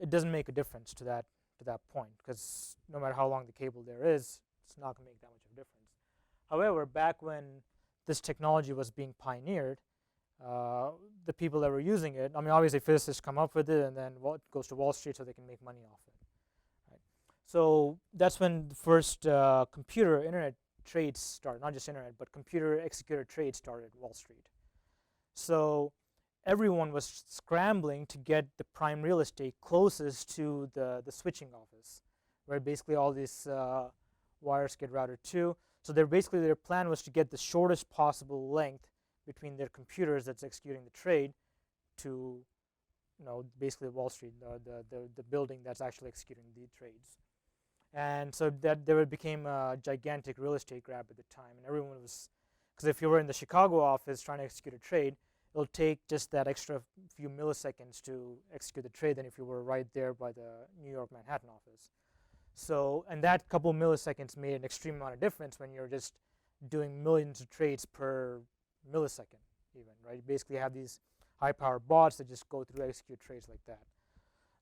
It doesn't make a difference to that point, because no matter how long the cable there is, it's not going to make that much of a difference. However, back when this technology was being pioneered, the people that were using it, obviously physicists come up with it, and then it goes to Wall Street so they can make money off it. Right? So that's when the first computer internet trades started, not just internet, but computer executed trades started at Wall Street. So everyone was scrambling to get the prime real estate closest to the switching office, where basically all these wires get routed to. So their plan was to get the shortest possible length between their computers that's executing the trade to, basically Wall Street, the building that's actually executing the trades. And so that there became a gigantic real estate grab at the time, and everyone was, because if you were in the Chicago office trying to execute a trade, it'll take just that extra few milliseconds to execute the trade than if you were right there by the New York Manhattan office. So, and that couple milliseconds made an extreme amount of difference when you're just doing millions of trades per millisecond even, right? You basically have these high-powered bots that just go through execute trades like that.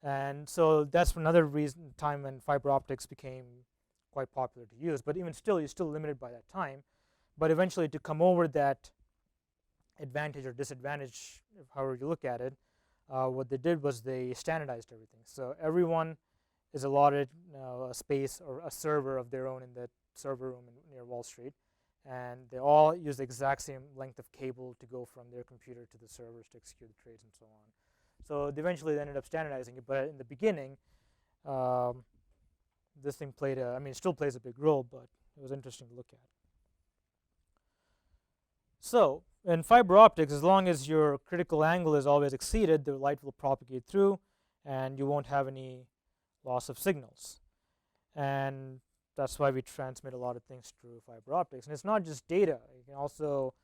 And so that's another reason time when fiber optics became quite popular to use. But even still, you're still limited by that time. But eventually, to come over that advantage or disadvantage, however you look at it, what they did was they standardized everything. So everyone is allotted a space or a server of their own in the server room near Wall Street, and they all use the exact same length of cable to go from their computer to the servers to execute the trades and so on. So they eventually ended up standardizing it, but in the beginning, this thing played a, I mean, it still plays a big role, but it was interesting to look at. So in fiber optics, as long as your critical angle is always exceeded, the light will propagate through, and you won't have any loss of signals. And that's why we transmit a lot of things through fiber optics. And it's not just data. You can also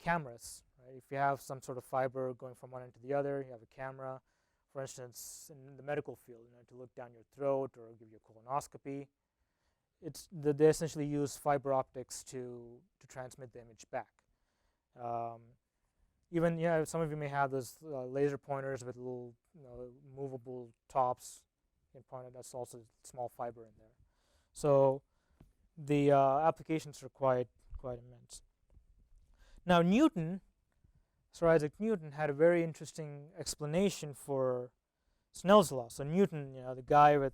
cameras. Right? If you have some sort of fiber going from one end to the other, you have a camera. For instance, in the medical field, to look down your throat or give you a colonoscopy. They essentially use fiber optics to transmit the image back. Even some of you may have those laser pointers with little movable tops. You can point it. That's also small fiber in there. So the applications are quite immense. Now Sir Isaac Newton had a very interesting explanation for Snell's law. So Newton, the guy of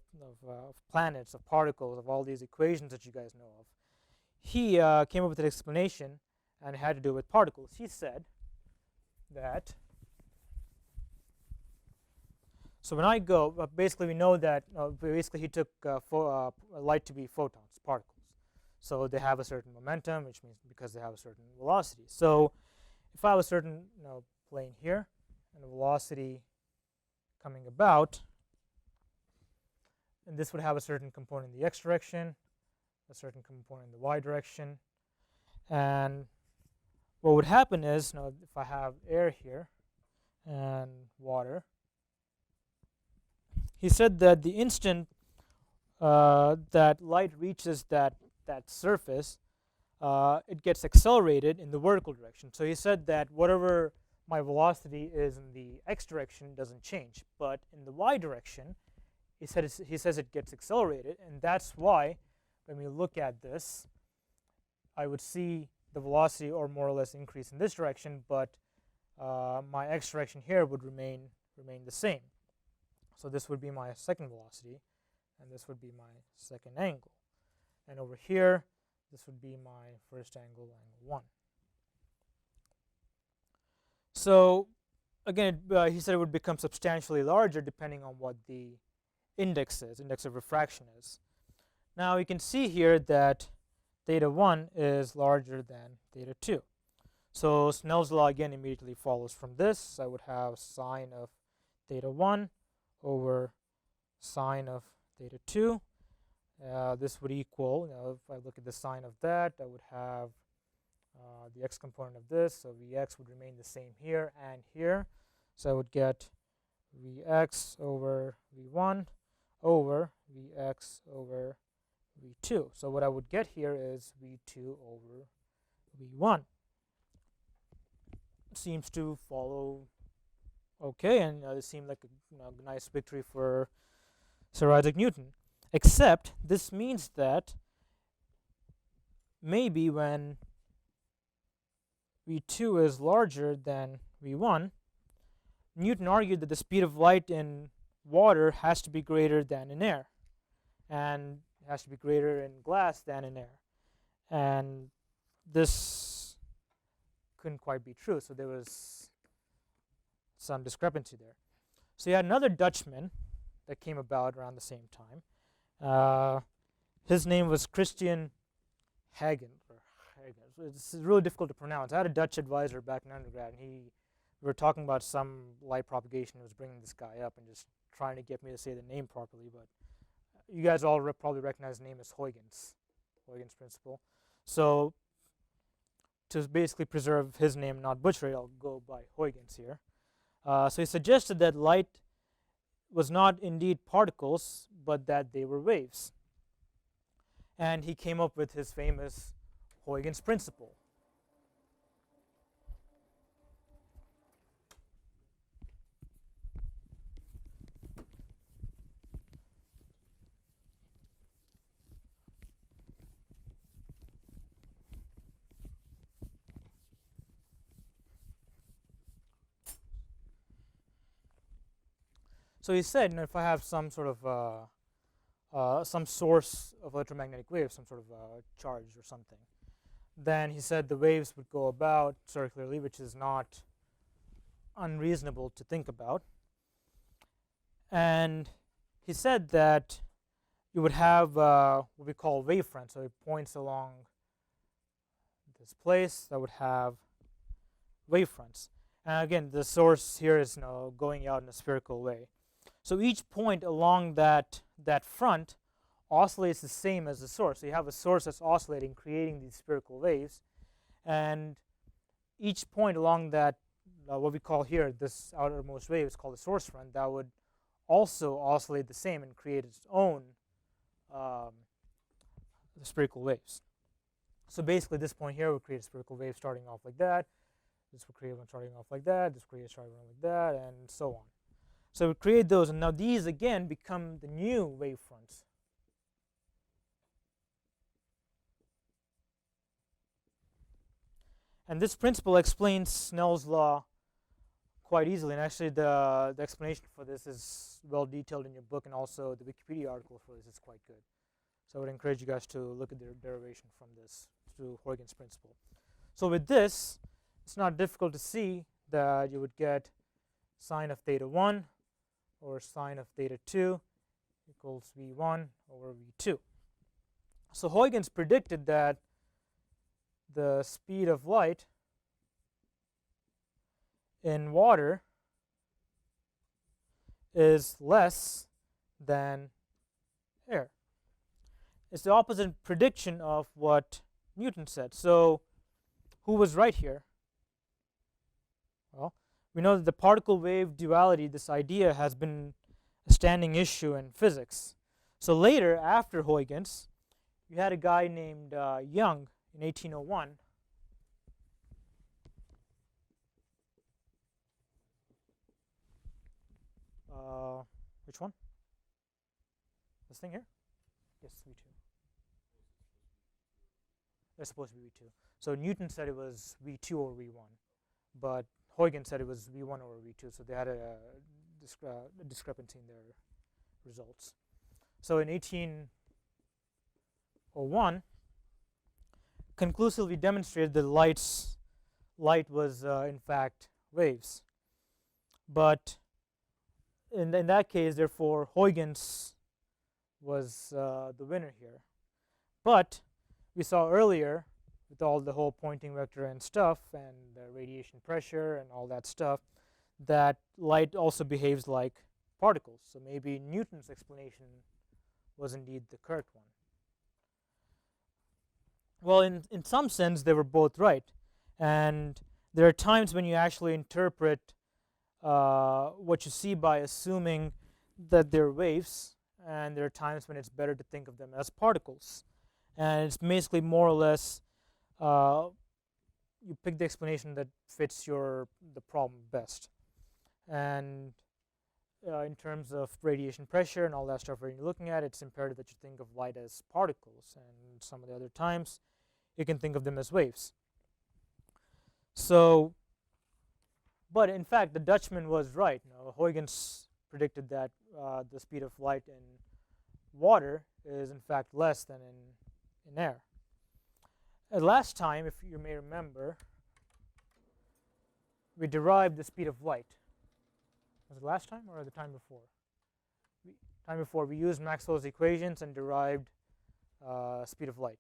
planets, of particles, of all these equations that you guys know of, he came up with an explanation, and it had to do with particles. He said that, so when I go, basically we know that, basically he took light to be photons, particles. So they have a certain momentum, which means because they have a certain velocity. So if I have a certain plane here, and a velocity coming about, and this would have a certain component in the x direction, a certain component in the y direction, and what would happen is, if I have air here and water, he said that the instant that light reaches that surface, it gets accelerated in the vertical direction. So he said that whatever my velocity is in the x direction doesn't change, but in the y direction, he says it gets accelerated, and that's why when we look at this, I would see the velocity or more or less increase in this direction, but my x direction here would remain the same. So this would be my second velocity, and this would be my second angle, and over here this would be my first angle, angle 1. So again, he said it would become substantially larger depending on what the index of refraction is. Now you can see here that theta 1 is larger than theta 2. So Snell's law again immediately follows from this. I would have sine of theta 1 over sine of theta 2. This would equal, if I look at the sine of that, I would have the x component of this, so Vx would remain the same here and here. So I would get Vx over V1 over Vx over V2. So what I would get here is V2 over V1. Seems to follow okay, and it seemed like a nice victory for Sir Isaac Newton. Except this means that maybe when V2 is larger than V1, Newton argued that the speed of light in water has to be greater than in air, and it has to be greater in glass than in air. And this couldn't quite be true, so there was some discrepancy there. So you had another Dutchman that came about around the same time. His name was Christian Hagen. It's really difficult to pronounce. I had a Dutch advisor back in undergrad, and we were talking about some light propagation. He was bringing this guy up and just trying to get me to say the name properly, but you guys all probably recognize the name as Huygens principle. So to basically preserve his name, not butcher it, I'll go by Huygens here. So he suggested that light was not indeed particles, but that they were waves. And he came up with his famous Huygens principle. So he said, if I have some sort of some source of electromagnetic waves, some sort of charge or something, then he said the waves would go about circularly, which is not unreasonable to think about. And he said that you would have what we call wavefront, so it points along this place that would have wavefronts. And again, the source here is going out in a spherical way. So each point along that front oscillates the same as the source. So you have a source that's oscillating, creating these spherical waves, and each point along that, what we call here, this outermost wave is called the source front, that would also oscillate the same and create its own spherical waves. So basically this point here would create a spherical wave starting off like that, this would create one starting off like that, this would create a starting off like that, and so on. So we create those, and now these again become the new wavefronts. And this principle explains Snell's law quite easily, and actually the explanation for this is well detailed in your book, and also the Wikipedia article for this is quite good. So I would encourage you guys to look at their derivation from this through Huygens principle. So with this, it's not difficult to see that you would get sine of theta 1 or sine of theta 2 equals v1 over v2. So Huygens predicted that the speed of light in water is less than air. It's the opposite prediction of what Newton said. So who was right here? Well, we know that the particle wave duality, this idea, has been a standing issue in physics. So later, after Huygens, you had a guy named Young in 1801. Which one? This thing here? Yes, V2. They're supposed to be V2. So Newton said it was V2 over V1, but Huygens said it was V1 over V2, so they had a discrepancy in their results. So in 1801, conclusively demonstrated that light was in fact waves. But in that case, therefore, Huygens was the winner here. But we saw earlier, with all the whole Poynting vector and stuff, and the radiation pressure and all that stuff, that light also behaves like particles. So maybe Newton's explanation was indeed the correct one. Well, in some sense, they were both right. And there are times when you actually interpret what you see by assuming that they're waves, and there are times when it's better to think of them as particles. And it's basically more or less you pick the explanation that fits the problem best. And in terms of radiation pressure and all that stuff when you're looking at it, it's imperative that you think of light as particles, and some of the other times you can think of them as waves. So, but in fact, the Dutchman was right. Huygens predicted that the speed of light in water is in fact less than in air. Last time, if you may remember, we derived the speed of light. Was it last time or the time before? Time before, we used Maxwell's equations and derived speed of light.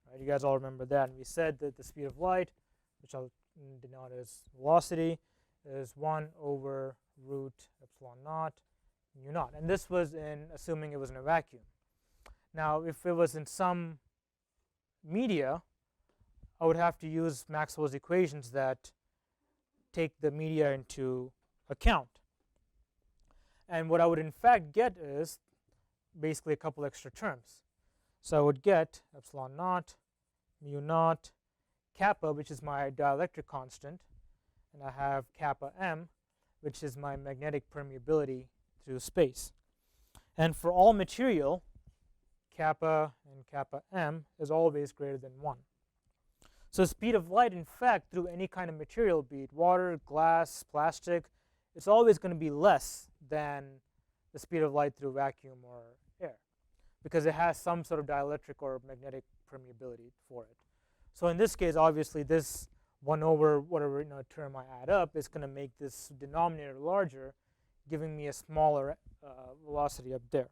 Right? You guys all remember that. And we said that the speed of light, which I'll denote as velocity, is 1 over root epsilon naught mu naught. And this was in assuming it was in a vacuum. Now, if it was in some media, I would have to use Maxwell's equations that take the media into account. And what I would in fact get is basically a couple extra terms. So I would get epsilon naught, mu naught, kappa, which is my dielectric constant, and I have kappa m, which is my magnetic permeability through space. And for all material, kappa and kappa m is always greater than 1. So speed of light, in fact, through any kind of material, be it water, glass, plastic, it's always going to be less than the speed of light through vacuum or air, because it has some sort of dielectric or magnetic permeability for it. So in this case, obviously, this 1 over whatever term I add up is going to make this denominator larger, giving me a smaller velocity up there.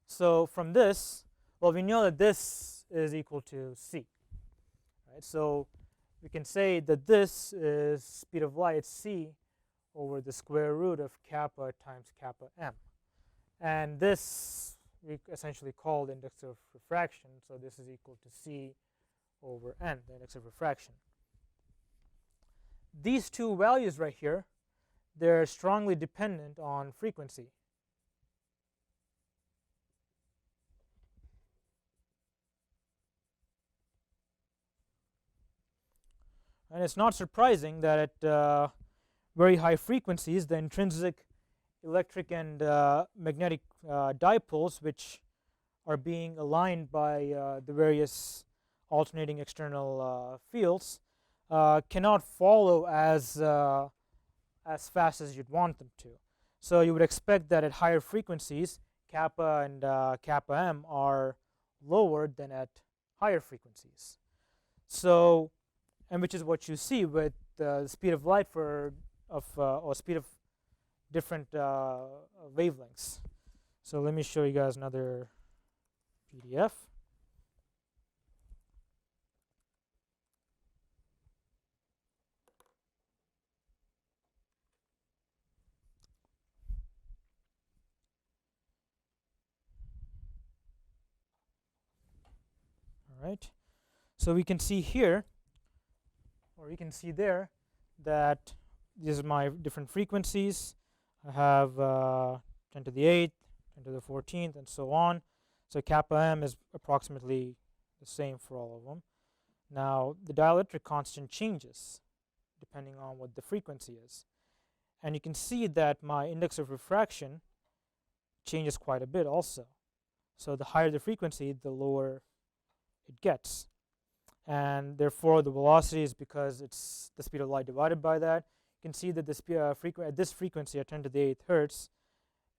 So from this, well, we know that this is equal to c. Right? So we can say that this is speed of light c over the square root of kappa times kappa m. And this we essentially call the index of refraction. So this is equal to c over n, the index of refraction. These two values right here, they're strongly dependent on frequency. And it's not surprising that at very high frequencies, the intrinsic electric and magnetic dipoles, which are being aligned by the various alternating external fields, cannot follow as fast as you'd want them to. So you would expect that at higher frequencies, kappa and kappa m are lower than at higher frequencies. So, and which is what you see with the speed of light or speed of different wavelengths. So let me show you guys another PDF. All right. So we can see here, or you can see there, that these are my different frequencies. I have 10 to the 8th, 10 to the 14th, and so on. So kappa m is approximately the same for all of them. Now the dielectric constant changes depending on what the frequency is. And you can see that my index of refraction changes quite a bit also. So the higher the frequency, the lower it gets. And therefore the velocity is, because it's the speed of light divided by that. You can see that the at this frequency at 10 to the 8th hertz,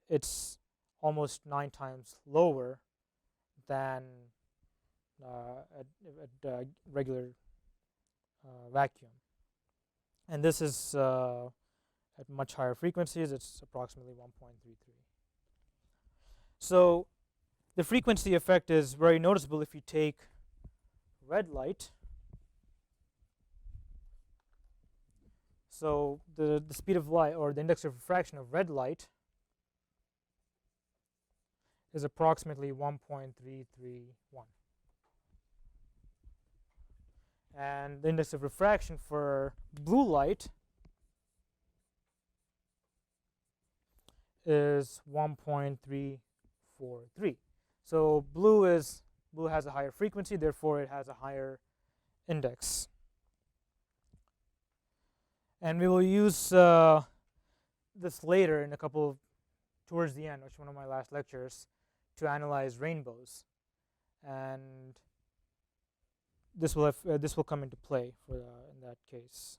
it's almost 9 times lower than at regular vacuum. And this is at much higher frequencies. It's approximately 1.33. So the frequency effect is very noticeable if you take red light. So the speed of light, or the index of refraction of red light, is approximately 1.331. And the index of refraction for blue light is 1.343. So blue has a higher frequency, therefore it has a higher index. And we will use this later in towards the end, which is one of my last lectures, to analyze rainbows. And this will come into play for in that case.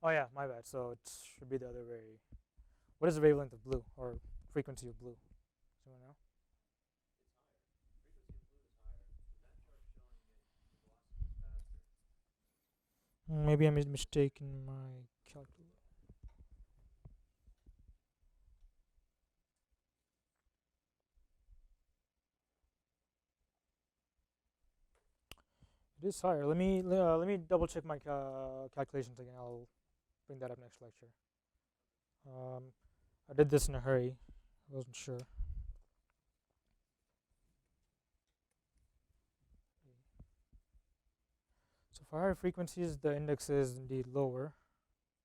Oh yeah, my bad. So it should be the other way. What is the wavelength of blue, or frequency of blue? Does anyone know? Maybe I made a mistake in my calculator. It is higher. Let me double check my calculations again. I'll bring that up next lecture. I did this in a hurry. I wasn't sure. So for higher frequencies, the index is indeed lower.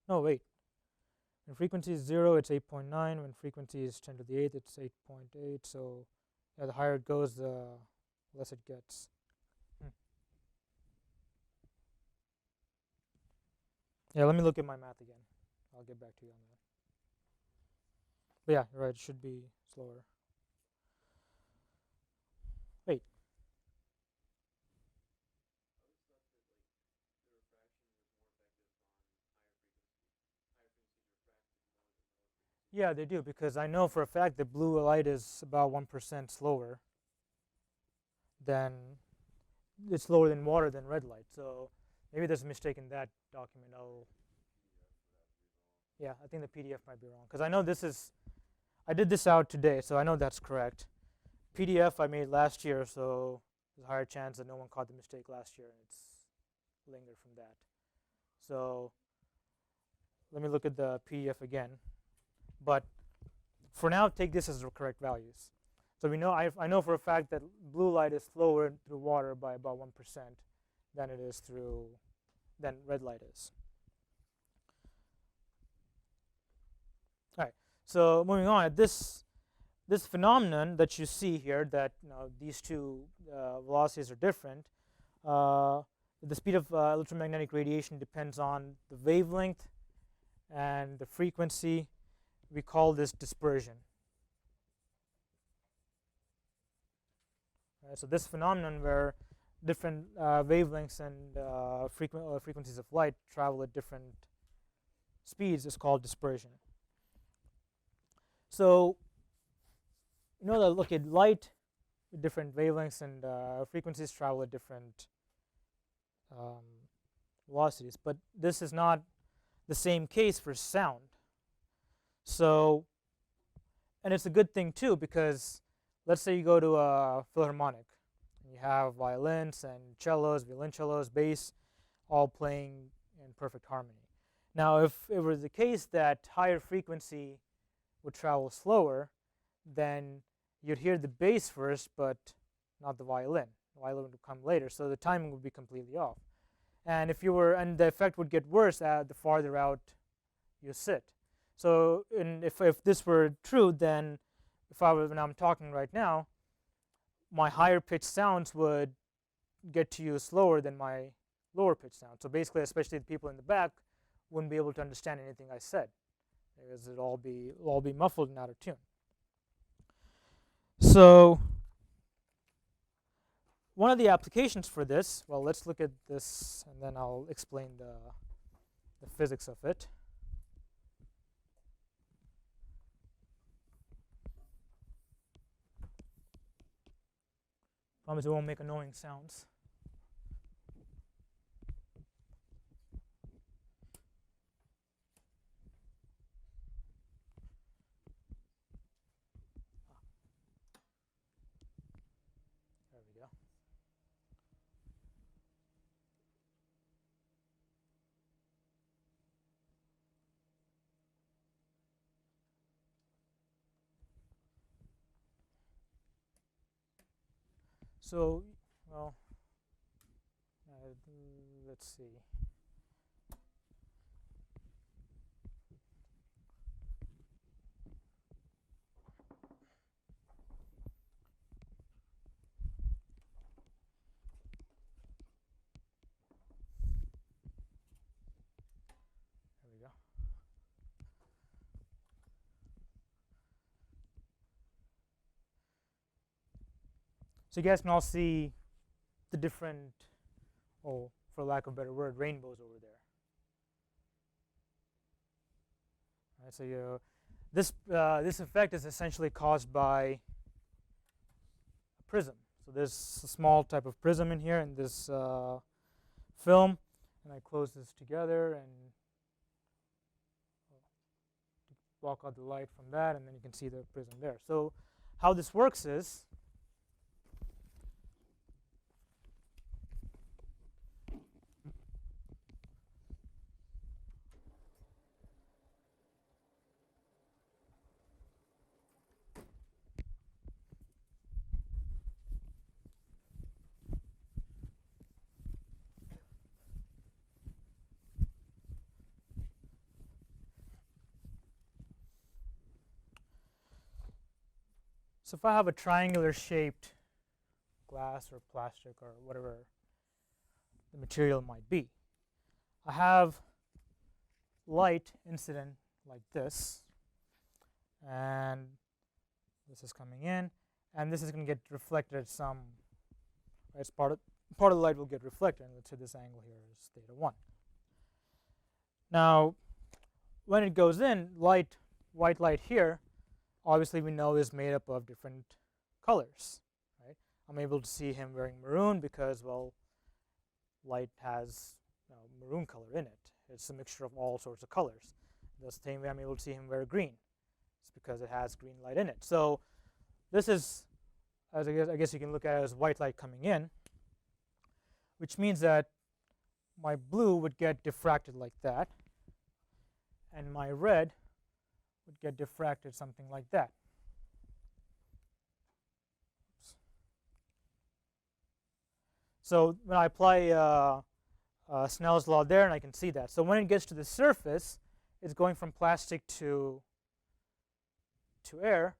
No, wait. When frequency is 0, it's 8.9. When frequency is 10 to the 8th, it's 8.8. So yeah, the higher it goes, the less it gets. Yeah, let me look at my math again. I'll get back to you on that. But yeah, you're right. It should be slower. Wait. Yeah, they do, because I know for a fact that blue light is about 1% slower than it's slower than water than red light. So maybe there's a mistake in that document. Yeah, I think the PDF might be wrong, because I know I did this out today, so I know that's correct. PDF I made last year, so there's a higher chance that no one caught the mistake last year, and it's lingered from that. So let me look at the PDF again. But for now, take this as the correct values. So we know I know for a fact that blue light is slower through water by about 1% than it is than red light is. All right. So moving on, this phenomenon that you see here, that these two velocities are different. The speed of electromagnetic radiation depends on the wavelength and the frequency. We call this dispersion. So this phenomenon where different wavelengths and frequencies of light travel at different speeds is called dispersion. So you know that, look at light with different wavelengths and frequencies travel at different velocities, but this is not the same case for sound. So, and it's a good thing too, because let's say you go to a philharmonic and you have violins and cellos, violoncellos, bass, all playing in perfect harmony. Now if it were the case that higher frequency would travel slower, then you'd hear the bass first but not the violin. The violin would come later, so the timing would be completely off. And and the effect would get worse the farther out you sit. So if this were true, then when I'm talking right now, my higher pitched sounds would get to you slower than my lower pitched sounds. So basically, especially the people in the back wouldn't be able to understand anything I said, because it'll all be muffled and out of tune. So one of the applications for this, well, let's look at this and then I'll explain the physics of it. Promise it won't make annoying sounds. There we go. So, well, let's see. There we go. So you guys can all see the different, for lack of a better word, rainbows over there. All right, so this effect is essentially caused by a prism. So there's a small type of prism in here in this film, and I close this together and block out the light from that, and then you can see the prism there. So how this works is, So if I have a triangular shaped glass or plastic or whatever the material might be, I have light incident like this, and this is coming in, and this is going to get reflected at some, as part of the light will get reflected, and let's say this angle here is theta 1. Now when it goes in, white light here, obviously we know is made up of different colors, right? I'm able to see him wearing maroon because, well, light has maroon color in it. It's a mixture of all sorts of colors. The same way I'm able to see him wear green. It's because it has green light in it. So this is, as I guess you can look at it as white light coming in, which means that my blue would get diffracted like that, and my red would get diffracted something like that. Oops. So when I apply Snell's law there, and I can see that. So when it gets to the surface, it's going from plastic to air,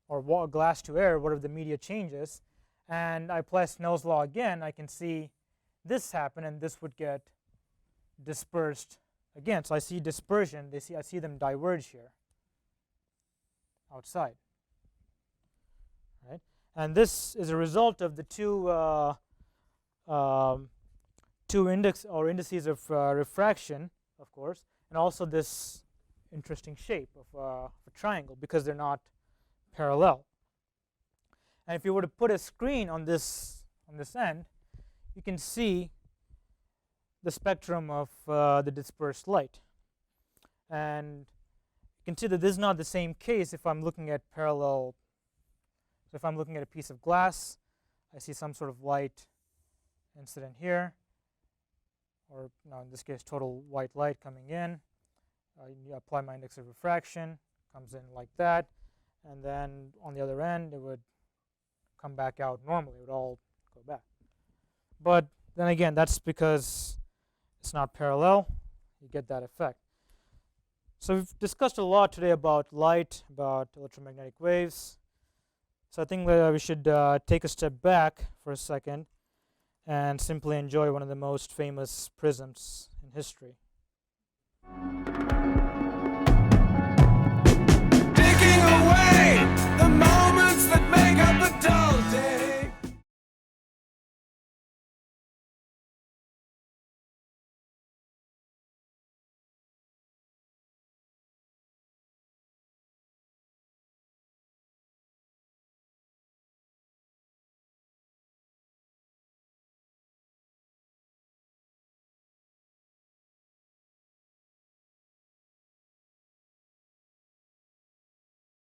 or glass to air, whatever the media changes, and I apply Snell's law again, I can see this happen, and this would get dispersed again. So I see dispersion. I see them diverge here outside, right? And this is a result of the two indices of refraction, of course, and also this interesting shape of a triangle, because they're not parallel. And if you were to put a screen on this end, you can see the spectrum of the dispersed light, and you can see that this is not the same case if I'm looking at parallel. So if I'm looking at a piece of glass, I see some sort of light incident here, or in this case total white light coming in. You apply my index of refraction, comes in like that, and then on the other end it would come back out normally. It would all go back. But then again, that's because it's not parallel. You get that effect. So we've discussed a lot today about light, about electromagnetic waves. So I think that we should take a step back for a second and simply enjoy one of the most famous prisms in history.